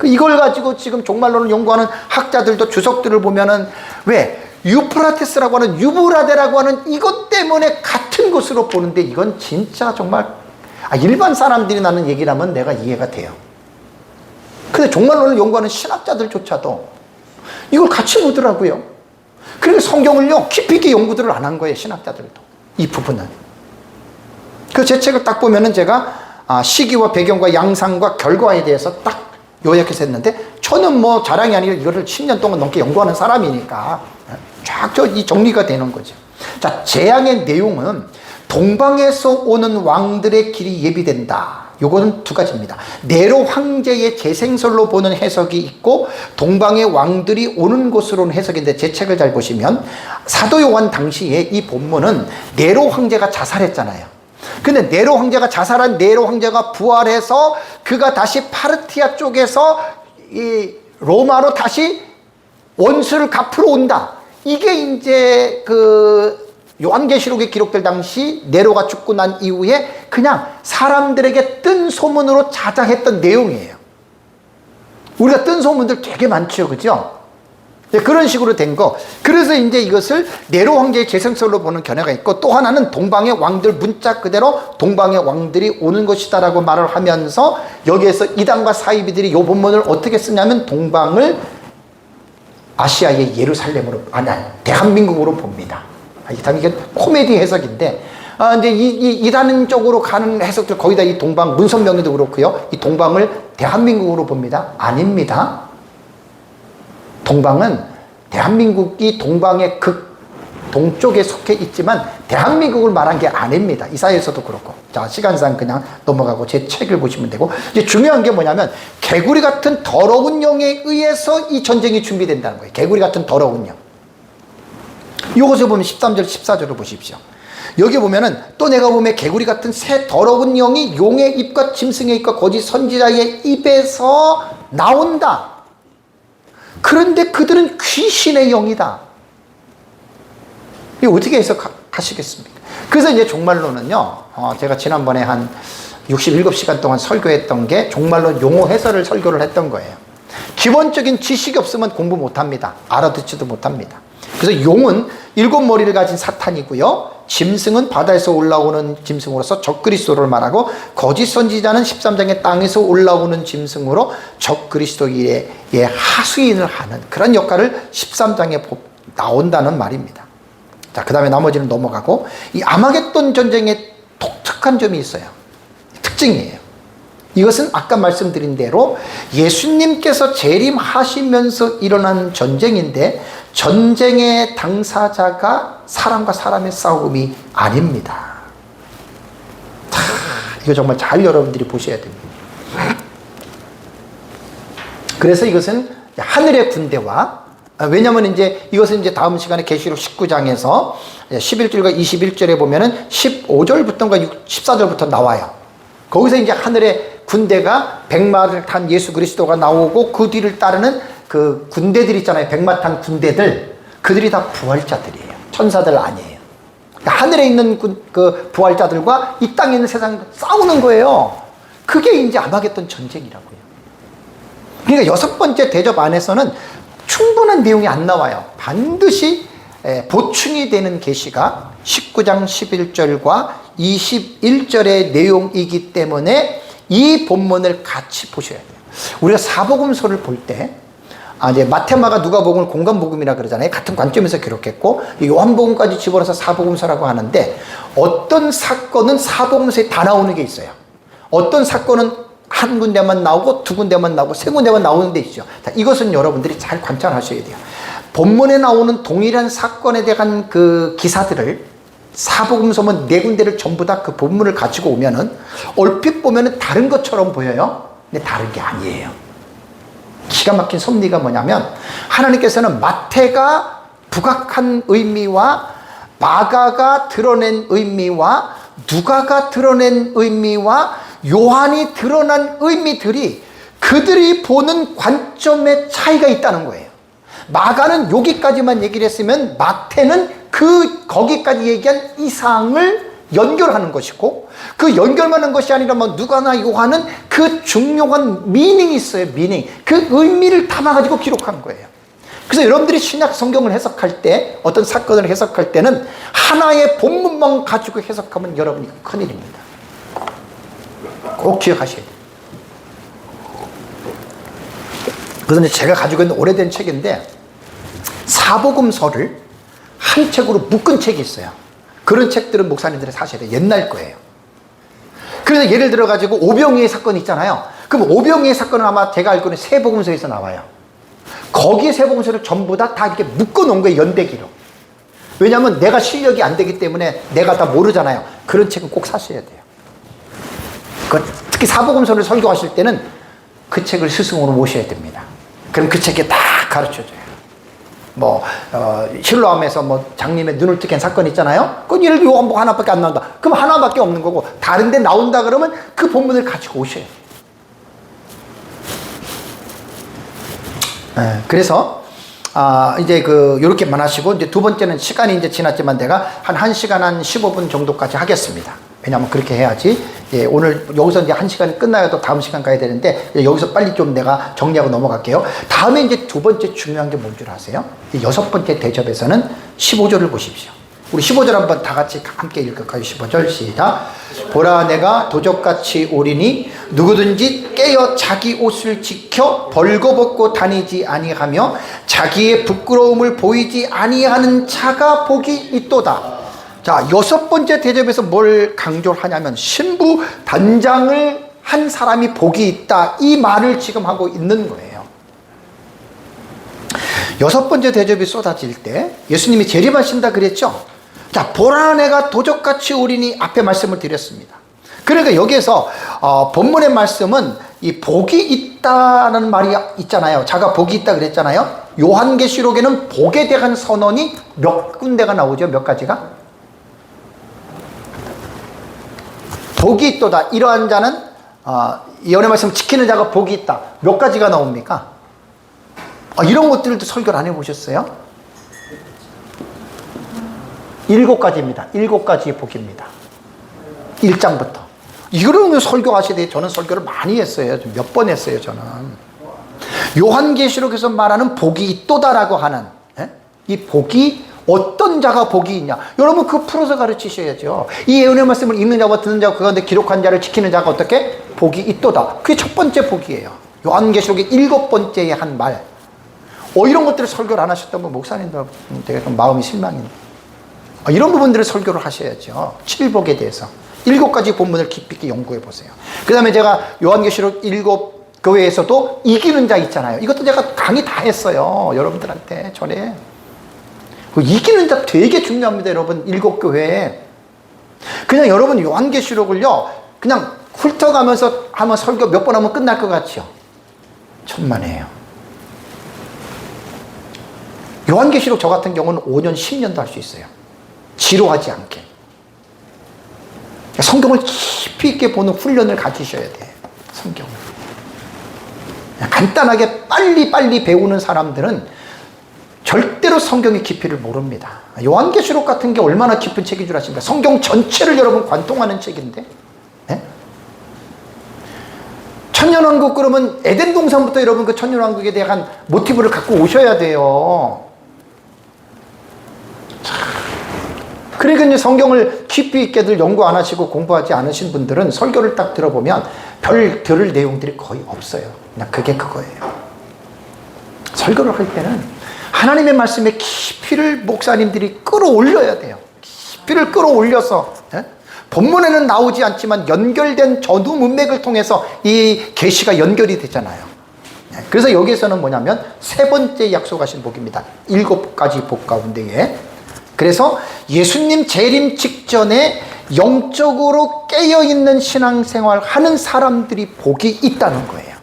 이걸 가지고 지금 종말론을 연구하는 학자들도 주석들을 보면은, 왜? 유프라테스라고 하는 유브라데라고 하는 이것 때문에 같은 것으로 보는데 이건 진짜 정말 일반 사람들이 나는 얘기를 하면 내가 이해가 돼요. 근데 종말론을 연구하는 신학자들조차도 이걸 같이 보더라고요. 그러니까 성경을요 깊이 있게 연구들을 안 한 거예요, 신학자들도. 이 부분은. 그 제 책을 딱 보면은 제가 시기와 배경과 양상과 결과에 대해서 딱 요약해서 했는데, 저는 뭐 자랑이 아니라 이거를 10년 동안 넘게 연구하는 사람이니까 쫙 이 정리가 되는 거죠. 자, 재앙의 내용은 동방에서 오는 왕들의 길이 예비된다. 요거는 두 가지입니다. 네로 황제의 재생설로 보는 해석이 있고, 동방의 왕들이 오는 곳으로는 해석인데, 제 책을 잘 보시면 사도 요한 당시에 이 본문은 네로 황제가 자살했잖아요. 근데 네로 황제가 자살한 네로 황제가 부활해서 그가 다시 파르티아 쪽에서 이 로마로 다시 원수를 갚으러 온다. 이게 이제 그 요한계시록에 기록될 당시 네로가 죽고 난 이후에 그냥 사람들에게 뜬 소문으로 자장했던 내용이에요. 우리가 뜬 소문들 되게 많죠, 그죠? 그런 식으로 된 거. 그래서 이제 이것을 네로 황제의 재생설로 보는 견해가 있고, 또 하나는 동방의 왕들, 문자 그대로 동방의 왕들이 오는 것이다라고 말을 하면서, 여기에서 이단과 사이비들이 이 본문을 어떻게 쓰냐면 동방을 아시아의 예루살렘으로, 대한민국으로 봅니다. 이게 코미디 해석인데, 이제 이단 쪽으로 가는 해석들 거의 다 이 동방, 문선명이도 그렇고요. 이 동방을 대한민국으로 봅니다. 아닙니다. 동방은 대한민국이 동방의 동쪽에 속해 있지만 대한민국을 말한 게 아닙니다. 이사야에서도 그렇고. 자, 시간상 그냥 넘어가고 제 책을 보시면 되고, 이제 중요한 게 뭐냐면 개구리 같은 더러운 영에 의해서 이 전쟁이 준비된다는 거예요. 개구리 같은 더러운 영. 이것을 보면 13절 14절을 보십시오. 여기 보면은 또 내가 보면 개구리 같은 새 더러운 영이 용의 입과 짐승의 입과 거짓 선지자의 입에서 나온다. 그런데 그들은 귀신의 영이다. 이거 어떻게 해석하시겠습니까? 그래서 이제 종말론은요, 제가 지난번에 한 67시간 동안 설교했던 게 종말론 용어 해설을 설교를 했던 거예요. 기본적인 지식이 없으면 공부 못합니다. 알아듣지도 못합니다. 그래서 용은 7머리를 가진 사탄이고요, 짐승은 바다에서 올라오는 짐승으로서 적그리스도를 말하고, 거짓 선지자는 13장의 땅에서 올라오는 짐승으로 적그리스도의 하수인을 하는 그런 역할을 13장에 나온다는 말입니다. 자, 그 다음에 나머지는 넘어가고, 이 아마겟돈 전쟁에 독특한 점이 있어요. 특징이에요. 이것은 아까 말씀드린 대로 예수님께서 재림하시면서 일어난 전쟁인데, 전쟁의 당사자가 사람과 사람의 싸움이 아닙니다. 이거 정말 잘 여러분들이 보셔야 됩니다. 그래서 이것은 하늘의 군대와, 왜냐하면 이제 이것은 이제 다음 시간에 계시록 19장에서 11절과 21절에 보면은 15절부터인가 14절부터 나와요. 거기서 이제 하늘의 군대가 백마를 탄 예수 그리스도가 나오고, 그 뒤를 따르는 그 군대들 있잖아요. 백마 탄 군대들. 그들이 다 부활자들이에요. 천사들 아니에요. 그러니까 하늘에 있는 그 부활자들과 이 땅에 있는 세상 싸우는 거예요. 그게 이제 아마겟돈 전쟁이라고요. 그러니까 6번째 대접 안에서는 충분한 내용이 안 나와요. 반드시 보충이 되는 계시가 19장 11절과 21절의 내용이기 때문에 이 본문을 같이 보셔야 돼요. 우리가 사복음서를 볼 때, 이제 마테마가 누가복음을 공간복음이라 그러잖아요. 같은 관점에서 기록했고, 요한복음까지 집어넣어서 사복음서라고 하는데, 어떤 사건은 사복음서에 다 나오는 게 있어요. 어떤 사건은 한 군데만 나오고, 두 군데만 나오고, 세 군데만 나오는 데 있죠. 자, 이것은 여러분들이 잘 관찰하셔야 돼요. 본문에 나오는 동일한 사건에 대한 그 기사들을 사복음서면 4군데를 전부 다 그 본문을 가지고 오면은 얼핏 보면은 다른 것처럼 보여요. 근데 다른 게 아니에요. 기가 막힌 섭리가 뭐냐면, 하나님께서는 마태가 부각한 의미와 마가가 드러낸 의미와 누가가 드러낸 의미와 요한이 드러난 의미들이 그들이 보는 관점의 차이가 있다는 거예요. 마가는 여기까지만 얘기를 했으면 마태는 거기까지 얘기한 이상을 연결하는 것이고, 그 연결만 한 것이 아니라 누가나 요한은 그 중요한 미닝이 있어요. 미닝. 그 의미를 담아가지고 기록한 거예요. 그래서 여러분들이 신약 성경을 해석할 때, 어떤 사건을 해석할 때는 하나의 본문만 가지고 해석하면 여러분이 큰일입니다. 꼭 기억하셔야 돼요. 그래서 제가 가지고 있는 오래된 책인데, 사복음서를 한 책으로 묶은 책이 있어요. 그런 책들은 목사님들이 사셔야 돼요. 옛날 거예요. 그래서 예를 들어가지고 오병이의 사건 있잖아요. 그럼 오병이의 사건은 아마 제가 알고는 세복음서에서 나와요. 거기에 세복음서를 전부 다 이렇게 묶어 놓은 거예요. 연대기로. 왜냐하면 내가 실력이 안 되기 때문에 내가 다 모르잖아요. 그런 책은 꼭 사셔야 돼요. 특히 사복음서를 설교하실 때는 그 책을 스승으로 모셔야 됩니다. 그럼 그 책에 다 가르쳐줘요. 실로암에서 장님의 눈을 뜯긴 사건 있잖아요. 그 예를 들어 요한복 하나밖에 안 나온다. 그럼 하나밖에 없는 거고, 다른데 나온다 그러면 그 본문을 가지고 오셔야 돼요. 그래서 이제 요렇게만 하시고, 이제 두 번째는 시간이 이제 지났지만 내가 한 1시간 한 15분 정도까지 하겠습니다. 왜냐하면 그렇게 해야지, 오늘 여기서 이제 1시간이 끝나야 또 다음 시간 가야 되는데, 여기서 빨리 좀 내가 정리하고 넘어갈게요. 다음에 이제 두 번째 중요한 게 뭔 줄 아세요? 여섯 번째 대접에서는 15절을 보십시오. 우리 15절 한번 다 같이 함께 읽을까요? 15절 시작. 보라, 내가 도적같이 오리니 누구든지 깨어 자기 옷을 지켜 벌거벗고 다니지 아니하며 자기의 부끄러움을 보이지 아니하는 자가 복이 있도다. 자, 여섯 번째 대접에서 뭘 강조를 하냐면 신부 단장을 한 사람이 복이 있다, 이 말을 지금 하고 있는 거예요. 여섯 번째 대접이 쏟아질 때 예수님이 재림하신다 그랬죠. 자, 보라, 내가 도적같이 오리니 앞에 말씀을 드렸습니다. 그러니까 여기에서 본문의 말씀은 이 복이 있다는 말이 있잖아요. 자가 복이 있다 그랬잖아요. 요한계시록에는 복에 대한 선언이 몇 군데가 나오죠? 몇 가지가? 복이 있도다. 이러한 자는 예언의 말씀을 지키는 자가 복이 있다. 몇 가지가 나옵니까? 이런 것들도 설교를 안 해보셨어요? 7가지입니다. 7가지의 복입니다. 1장부터. 이거는 설교하셔야 돼요. 저는 설교를 많이 했어요. 몇 번 했어요, 저는. 요한계시록에서 말하는 복이 있도다라고 하는, 이 복이 어떤 자가 복이 있냐. 여러분 그거 풀어서 가르치셔야죠. 이 예언의 말씀을 읽는 자와 듣는 자와 그 가운데 기록한 자를 지키는 자가 어떻게? 복이 있도다. 그게 첫 번째 복이에요. 요한계시록의 7번째의 한 말. 이런 것들을 설교를 안 하셨다면 목사님들 되게 좀 마음이 실망입니다. 이런 부분들을 설교를 하셔야죠. 7복에 대해서 7가지 본문을 깊이 있게 연구해 보세요. 그 다음에 제가 요한계시록 7교회에서도 이기는 자 있잖아요. 이것도 제가 강의 다 했어요. 여러분들한테 전에. 이기는 자 되게 중요합니다. 여러분 7교회에. 그냥 여러분 요한계시록을요 그냥 훑어가면서 하면 설교 몇 번 하면 끝날 것 같죠? 천만에요. 요한계시록 저 같은 경우는 5년 10년도 할 수 있어요. 지루하지 않게. 성경을 깊이 있게 보는 훈련을 가지셔야 돼요. 성경을. 간단하게 빨리 배우는 사람들은 절대로 성경의 깊이를 모릅니다. 요한계시록 같은 게 얼마나 깊은 책인 줄 아십니까? 성경 전체를 여러분 관통하는 책인데. 네? 천년왕국 그러면 에덴 동산부터 여러분 그 천년왕국에 대한 모티브를 갖고 오셔야 돼요. 그러니까 이제 성경을 깊이 있게들 연구 안 하시고 공부하지 않으신 분들은 설교를 딱 들어보면 별 들을 내용들이 거의 없어요. 그냥 그게 그거예요. 설교를 할 때는 하나님의 말씀의 깊이를 목사님들이 끌어올려야 돼요. 깊이를 끌어올려서, 본문에는 나오지 않지만 연결된 전후 문맥을 통해서 이 계시가 연결이 되잖아요. 그래서 여기에서는 뭐냐면 세 번째 약속하신 복입니다. 7가지 복 가운데에. 그래서 예수님 재림 직전에 영적으로 깨어있는 신앙생활 하는 사람들이 복이 있다는 거예요.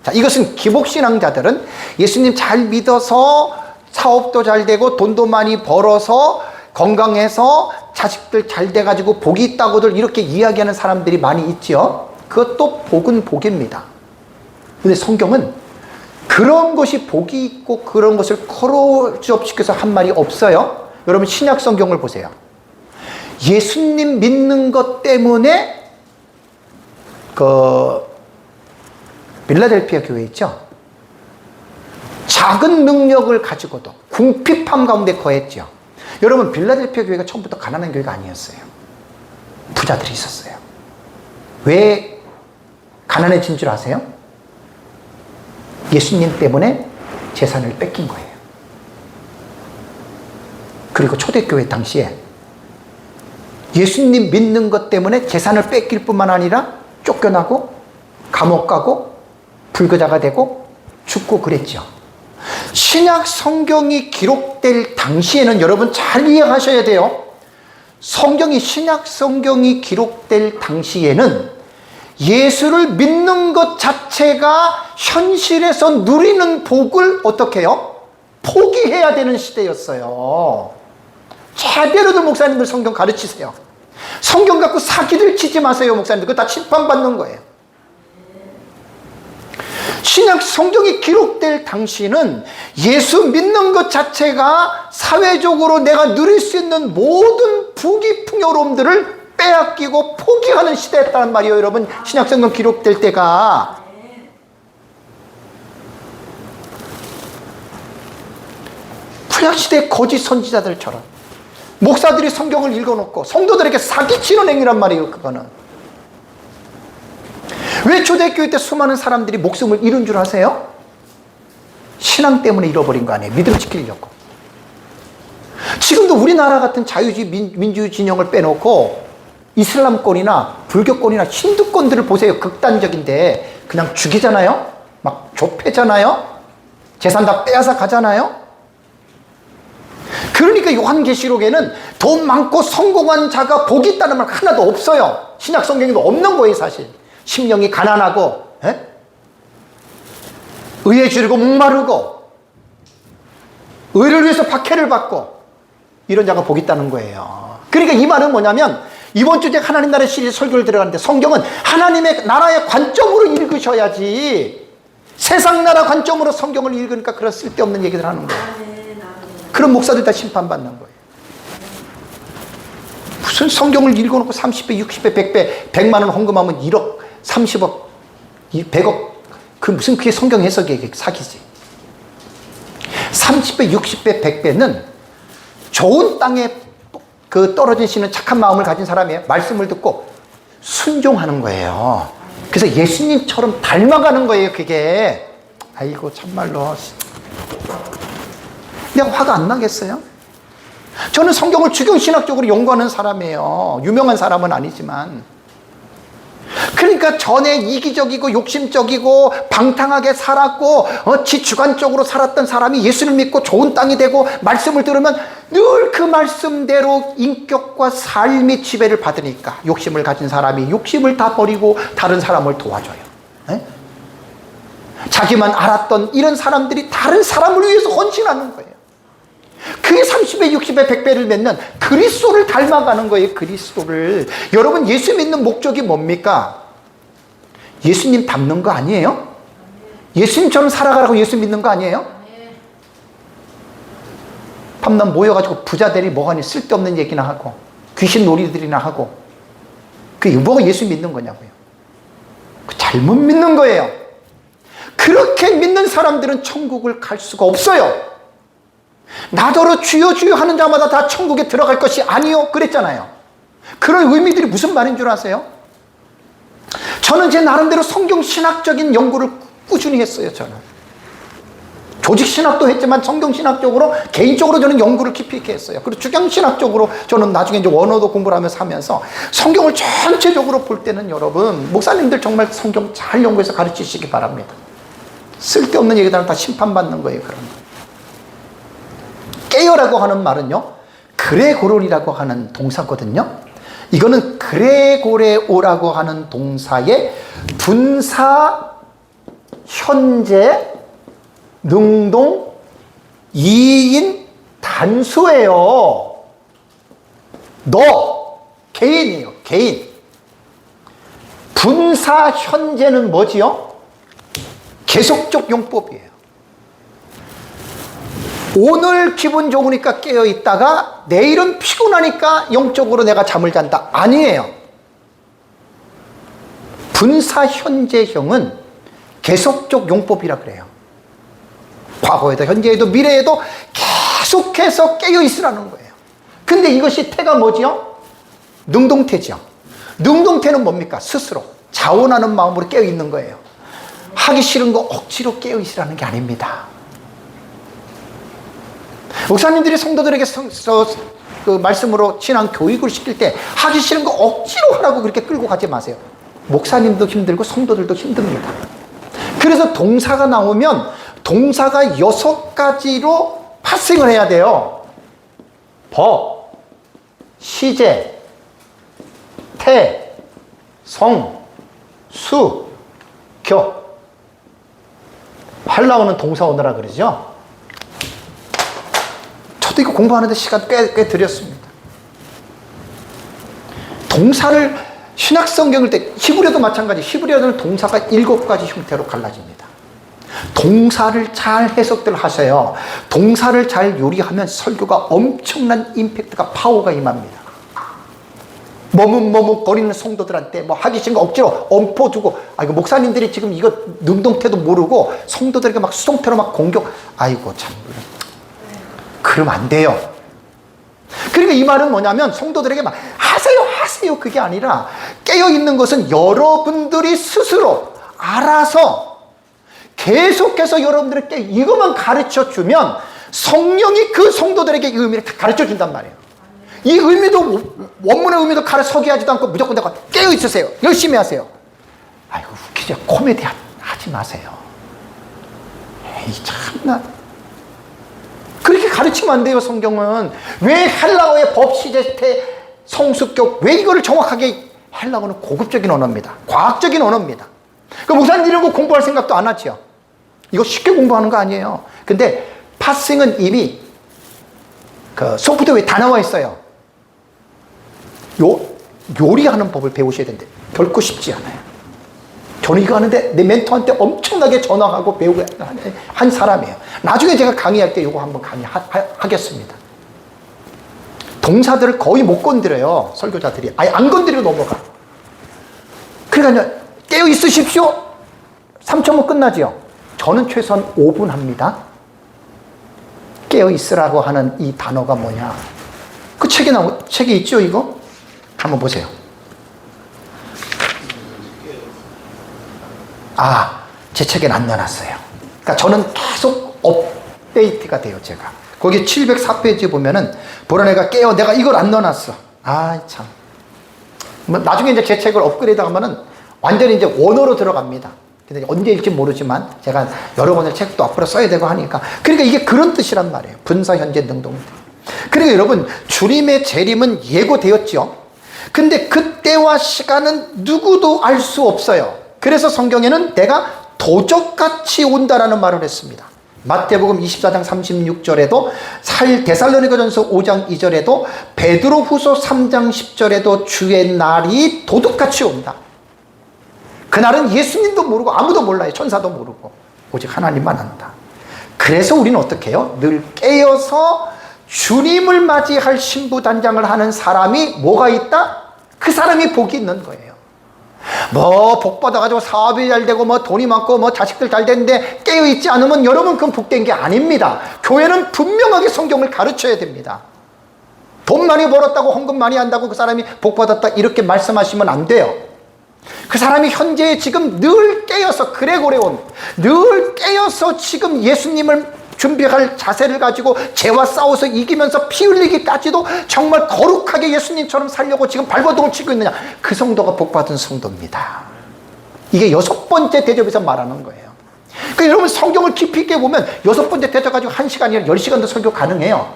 자, 이것은 기복신앙자들은 예수님 잘 믿어서 사업도 잘 되고 돈도 많이 벌어서 건강해서 자식들 잘 돼가지고 복이 있다고들 이렇게 이야기하는 사람들이 많이 있죠. 그것도 복은 복입니다. 근데 성경은 그런 것이 복이 있고 그런 것을 크로즈업시켜서 한 말이 없어요. 여러분 신약 성경을 보세요. 예수님 믿는 것 때문에 빌라델피아 교회 있죠? 작은 능력을 가지고도 궁핍함 가운데 거했죠. 여러분, 빌라델피아 교회가 처음부터 가난한 교회가 아니었어요. 부자들이 있었어요. 왜 가난해진 줄 아세요? 예수님 때문에 재산을 뺏긴 거예요. 그리고 초대교회 당시에 예수님 믿는 것 때문에 재산을 뺏길 뿐만 아니라 쫓겨나고 감옥 가고 불거자가 되고 죽고 그랬죠. 신약 성경이 기록될 당시에는 여러분 잘 이해하셔야 돼요. 신약 성경이 기록될 당시에는 예수를 믿는 것 자체가 현실에서 누리는 복을 어떻게 해요? 포기해야 되는 시대였어요. 제대로들 목사님들 성경 가르치세요. 성경 갖고 사기를 치지 마세요, 목사님들. 그거 다 심판받는 거예요. 신약 성경이 기록될 당시는 예수 믿는 것 자체가 사회적으로 내가 누릴 수 있는 모든 부귀 풍요로움들을 빼앗기고 포기하는 시대였단 말이에요, 여러분. 신약 성경 기록될 때가. 구약시대 거짓 선지자들처럼 목사들이 성경을 읽어놓고 성도들에게 사기치는 행위란 말이에요, 그거는. 왜 초대교회 때 수많은 사람들이 목숨을 잃은 줄 아세요? 신앙 때문에 잃어버린 거 아니에요. 믿음 지키려고. 지금도 우리나라 같은 자유주의 민주주의 진영을 빼놓고 이슬람권이나 불교권이나 힌두권들을 보세요. 극단적인데 그냥 죽이잖아요. 막 좁혀잖아요. 재산 다 빼앗아 가잖아요. 그러니까 요한계시록에는 돈 많고 성공한 자가 복이 있다는 말 하나도 없어요. 신약 성경에도 없는 거예요, 사실. 심령이 가난하고 의에 주르고 목마르고 의를 위해서 박해를 받고 이런 자가 복이 있다는 거예요. 그러니까 이 말은 뭐냐면, 이번 주제 하나님 나라의 시리즈 설교를 들어가는데 성경은 하나님의 나라의 관점으로 읽으셔야지 세상 나라 관점으로 성경을 읽으니까 그런 쓸데없는 얘기들 하는 거예요. 그런 목사들 다 심판받는 거예요. 무슨 성경을 읽어놓고 30배, 60배, 100배, 100만 원 헌금하면 1억, 30억, 100억, 무슨 그게 성경 해석이에요. 사기지. 30배, 60배, 100배는 좋은 땅에 떨어지시는 착한 마음을 가진 사람이에요. 말씀을 듣고 순종하는 거예요. 그래서 예수님처럼 닮아가는 거예요, 그게. 아이고, 참말로. 그냥 화가 안 나겠어요? 저는 성경을 주경신학적으로 연구하는 사람이에요. 유명한 사람은 아니지만. 그러니까 전에 이기적이고 욕심적이고 방탕하게 살았고 지 주관적으로 살았던 사람이 예수를 믿고 좋은 땅이 되고 말씀을 들으면 늘 그 말씀대로 인격과 삶이 지배를 받으니까 욕심을 가진 사람이 욕심을 다 버리고 다른 사람을 도와줘요. 에? 자기만 알았던 이런 사람들이 다른 사람을 위해서 헌신하는 거예요. 그게 30배, 60배, 100배를 맺는 그리스도를 닮아가는 거예요. 그리스도를. 여러분, 예수 믿는 목적이 뭡니까? 예수님 닮는 거 아니에요? 예수님처럼 살아가라고 예수 믿는 거 아니에요? 밤낮 모여가지고 부자들이 뭐하니 쓸데없는 얘기나 하고 귀신 놀이들이나 하고 그게 뭐가 예수 믿는 거냐고요. 잘못 믿는 거예요. 그렇게 믿는 사람들은 천국을 갈 수가 없어요. 나더러 주여 주여 하는 자마다 다 천국에 들어갈 것이 아니요 그랬잖아요. 그런 의미들이 무슨 말인 줄 아세요? 저는 제 나름대로 성경신학적인 연구를 꾸준히 했어요. 저는 조직신학도 했지만 성경신학적으로 개인적으로 저는 연구를 깊이 있게 했어요. 그리고 주경신학적으로 저는 나중에 이제 원어도 공부를 하면서 성경을 전체적으로 볼 때는 여러분, 목사님들 정말 성경 잘 연구해서 가르치시기 바랍니다. 쓸데없는 얘기들은 다 심판받는 거예요. 그런 거. 깨어라고 하는 말은요, 그레고론이라고 하는 동사거든요. 이거는 그레고레오라고 하는 동사의 분사, 현재, 능동, 이인, 단수예요. 너, 개인이에요. 개인. 분사, 현재는 뭐지요? 계속적 용법이에요. 오늘 기분 좋으니까 깨어있다가 내일은 피곤하니까 영적으로 내가 잠을 잔다. 아니에요. 분사 현재형은 계속적 용법이라 그래요. 과거에도 현재에도 미래에도 계속해서 깨어 있으라는 거예요. 근데 이것이 태가 뭐지요? 능동태죠. 능동태는 뭡니까? 스스로 자원하는 마음으로 깨어 있는 거예요. 하기 싫은 거 억지로 깨어 있으라는 게 아닙니다. 목사님들이 성도들에게 그 말씀으로 신앙 교육을 시킬 때 하기 싫은 거 억지로 하라고 그렇게 끌고 가지 마세요. 목사님도 힘들고 성도들도 힘듭니다. 그래서 동사가 나오면 동사가 6가지로 파생을 해야 돼요. 법, 시제, 태, 성, 수, 교. 할라오는 동사 오느라 그러죠. 저도 이거 공부하는데 시간 꽤 들였습니다. 동사를 신약 성경을 때 히브리어도 마찬가지. 히브리어는 동사가 7가지 형태로 갈라집니다. 동사를 잘 해석들 하세요. 동사를 잘 요리하면 설교가 엄청난 임팩트가 파워가 임합니다. 머뭇머뭇거리는 성도들한테 뭐 하기 싫은 거 억지로 엄포 두고, 이거 목사님들이 지금 이거 능동태도 모르고 성도들에게 막 수동태로 막 공격, 아이고 참 그러면 안 돼요. 그러니까 이 말은 뭐냐면 성도들에게 막 하세요 그게 아니라 깨어있는 것은 여러분들이 스스로 알아서 계속해서 여러분들에게 이것만 가르쳐 주면 성령이 그 성도들에게 이 의미를 다 가르쳐 준단 말이에요. 이 의미도 원문의 의미도 소개하지도 않고 무조건 내가 깨어 있으세요. 열심히 하세요. 아이고 웃기죠. 코미디 하지 마세요. 에이 참나. 그렇게 가르치면 안 돼요. 성경은. 왜 헬라어의 법, 시제, 태, 성수격, 왜 이거를 정확하게, 헬라어는 고급적인 언어입니다. 과학적인 언어입니다. 그 목사님 이런 거 공부할 생각도 안 하죠. 이거 쉽게 공부하는 거 아니에요. 근데 파싱은 이미 그 소프트웨어에 다 나와 있어요. 요리하는 법을 배우셔야 되는데 결코 쉽지 않아요. 저는 이거 하는데 내 멘토한테 엄청나게 전화하고 배우고 한 사람이에요. 나중에 제가 강의할 때 이거 한번 강의하겠습니다. 동사들을 거의 못 건드려요. 설교자들이. 아예 안 건드리고 넘어가. 그러니까 깨어 있으십시오. 3.5 끝나지요. 저는 최소한 5분 합니다. 깨어 있으라고 하는 이 단어가 뭐냐. 그 책에 있죠, 이거? 한번 보세요. 제 책엔 안 넣어놨어요. 그러니까 저는 계속 업데이트가 돼요, 제가. 거기 704페이지 보면은, 보라 내가 깨어, 내가 이걸 안 넣어놨어. 참. 나중에 이제 제 책을 업그레이드 하면은 완전히 이제 원어로 들어갑니다. 근데 언제일지 모르지만 제가 여러 권의 책도 앞으로 써야 되고 하니까. 그러니까 이게 그런 뜻이란 말이에요. 분사, 현재, 능동. 그러니까 여러분, 주님의 재림은 예고되었죠. 근데 그때와 시간은 누구도 알 수 없어요. 그래서 성경에는 내가 도적같이 온다라는 말을 했습니다. 마태복음 24장 36절에도 데살로니가전서 5장 2절에도 베드로후서 3장 10절에도 주의 날이 도둑같이 온다. 그날은 예수님도 모르고 아무도 몰라요. 천사도 모르고 오직 하나님만 안다. 그래서 우리는 어떻게 해요? 늘 깨어서 주님을 맞이할 신부단장을 하는 사람이 뭐가 있다? 그 사람이 복이 있는 거예요. 복 받아가지고 사업이 잘 되고 돈이 많고 자식들 잘 되는데 깨어있지 않으면 여러분 그건 복된 게 아닙니다. 교회는 분명하게 성경을 가르쳐야 됩니다. 돈 많이 벌었다고 헌금 많이 한다고 그 사람이 복 받았다 이렇게 말씀하시면 안 돼요. 그 사람이 현재 지금 늘 깨어서 그레고레온 늘 깨어서 지금 예수님을 준비할 자세를 가지고 죄와 싸워서 이기면서 피 흘리기까지도 정말 거룩하게 예수님처럼 살려고 지금 발버둥을 치고 있느냐, 그 성도가 복받은 성도입니다. 이게 6번째 대접에서 말하는 거예요. 그러니까 여러분 성경을 깊이 있게 보면 6번째 대접 가지고 1시간이나 10시간도 설교 가능해요.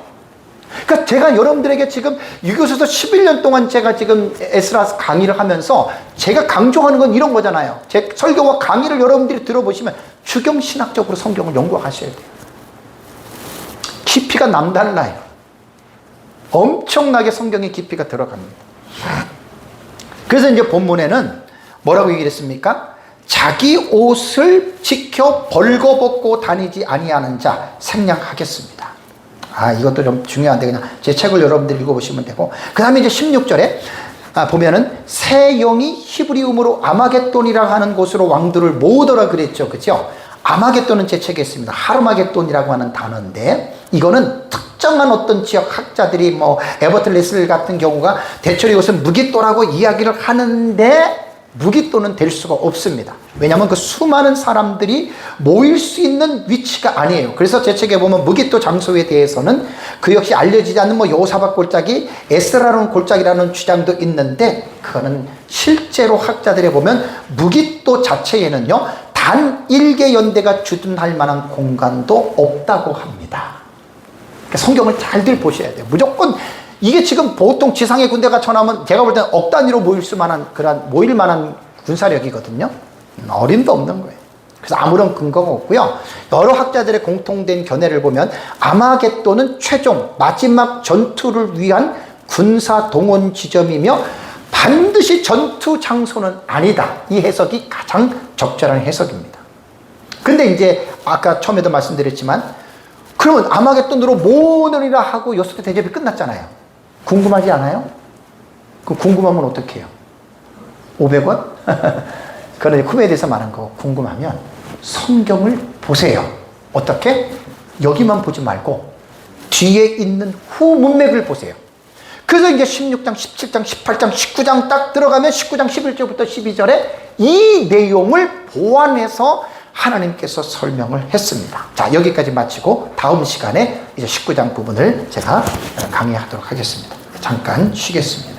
그러니까 제가 여러분들에게 지금 이곳에서 11년 동안 제가 지금 에스라 강의를 하면서 제가 강조하는 건 이런 거잖아요. 제 설교와 강의를 여러분들이 들어보시면 주경신학적으로 성경을 연구하셔야 돼요. 깊이가 남달라요. 엄청나게 성경의 깊이가 들어갑니다. 그래서 이제 본문에는 뭐라고 얘기를 했습니까? 자기 옷을 지켜 벌거벗고 다니지 아니하는 자 생략하겠습니다. 이것도 좀 중요한데 그냥 제 책을 여러분들이 읽어보시면 되고, 그 다음에 이제 16절에 보면은 새 영이 히브리음으로 아마겟돈이라 하는 곳으로 왕들을 모으더라 그랬죠. 그죠? 아마겟돈은 제 책에 있습니다. 하르마겟돈이라고 하는 단어인데, 이거는 특정한 어떤 지역 학자들이 에버트 레슬 같은 경우가 대체로 이것은 무기또라고 이야기를 하는데, 무기또는 될 수가 없습니다. 왜냐하면 그 수많은 사람들이 모일 수 있는 위치가 아니에요. 그래서 제 책에 보면 무기또 장소에 대해서는 그 역시 알려지지 않는 요사박 골짜기, 에스라론 골짜기라는 주장도 있는데, 그거는 실제로 학자들에 보면 무기또 자체에는요, 단 1개 연대가 주둔할 만한 공간도 없다고 합니다. 그러니까 성경을 잘들 보셔야 돼요. 무조건 이게 지금 보통 지상의 군대가 쳐나오면 제가 볼 때는 억 단위로 모일 만한 군사력이거든요. 어림도 없는 거예요. 그래서 아무런 근거가 없고요. 여러 학자들의 공통된 견해를 보면 아마겟돈은 최종 마지막 전투를 위한 군사 동원 지점이며 반드시 전투 장소는 아니다. 이 해석이 가장 적절한 해석입니다. 근데 이제 아까 처음에도 말씀드렸지만, 그러면 아마겟돈으로 모으느니라 하고 요스트 대접이 끝났잖아요. 궁금하지 않아요? 그럼 궁금하면 어떻게 해요? 500원? 그런 후배에 대해서 말한 거 궁금하면 성경을 보세요. 어떻게? 여기만 보지 말고 뒤에 있는 후 문맥을 보세요. 그래서 이제 16장, 17장, 18장, 19장 딱 들어가면 19장 11절부터 12절에 이 내용을 보완해서 하나님께서 설명을 했습니다. 자, 여기까지 마치고 다음 시간에 이제 19장 부분을 제가 강의하도록 하겠습니다. 잠깐 쉬겠습니다.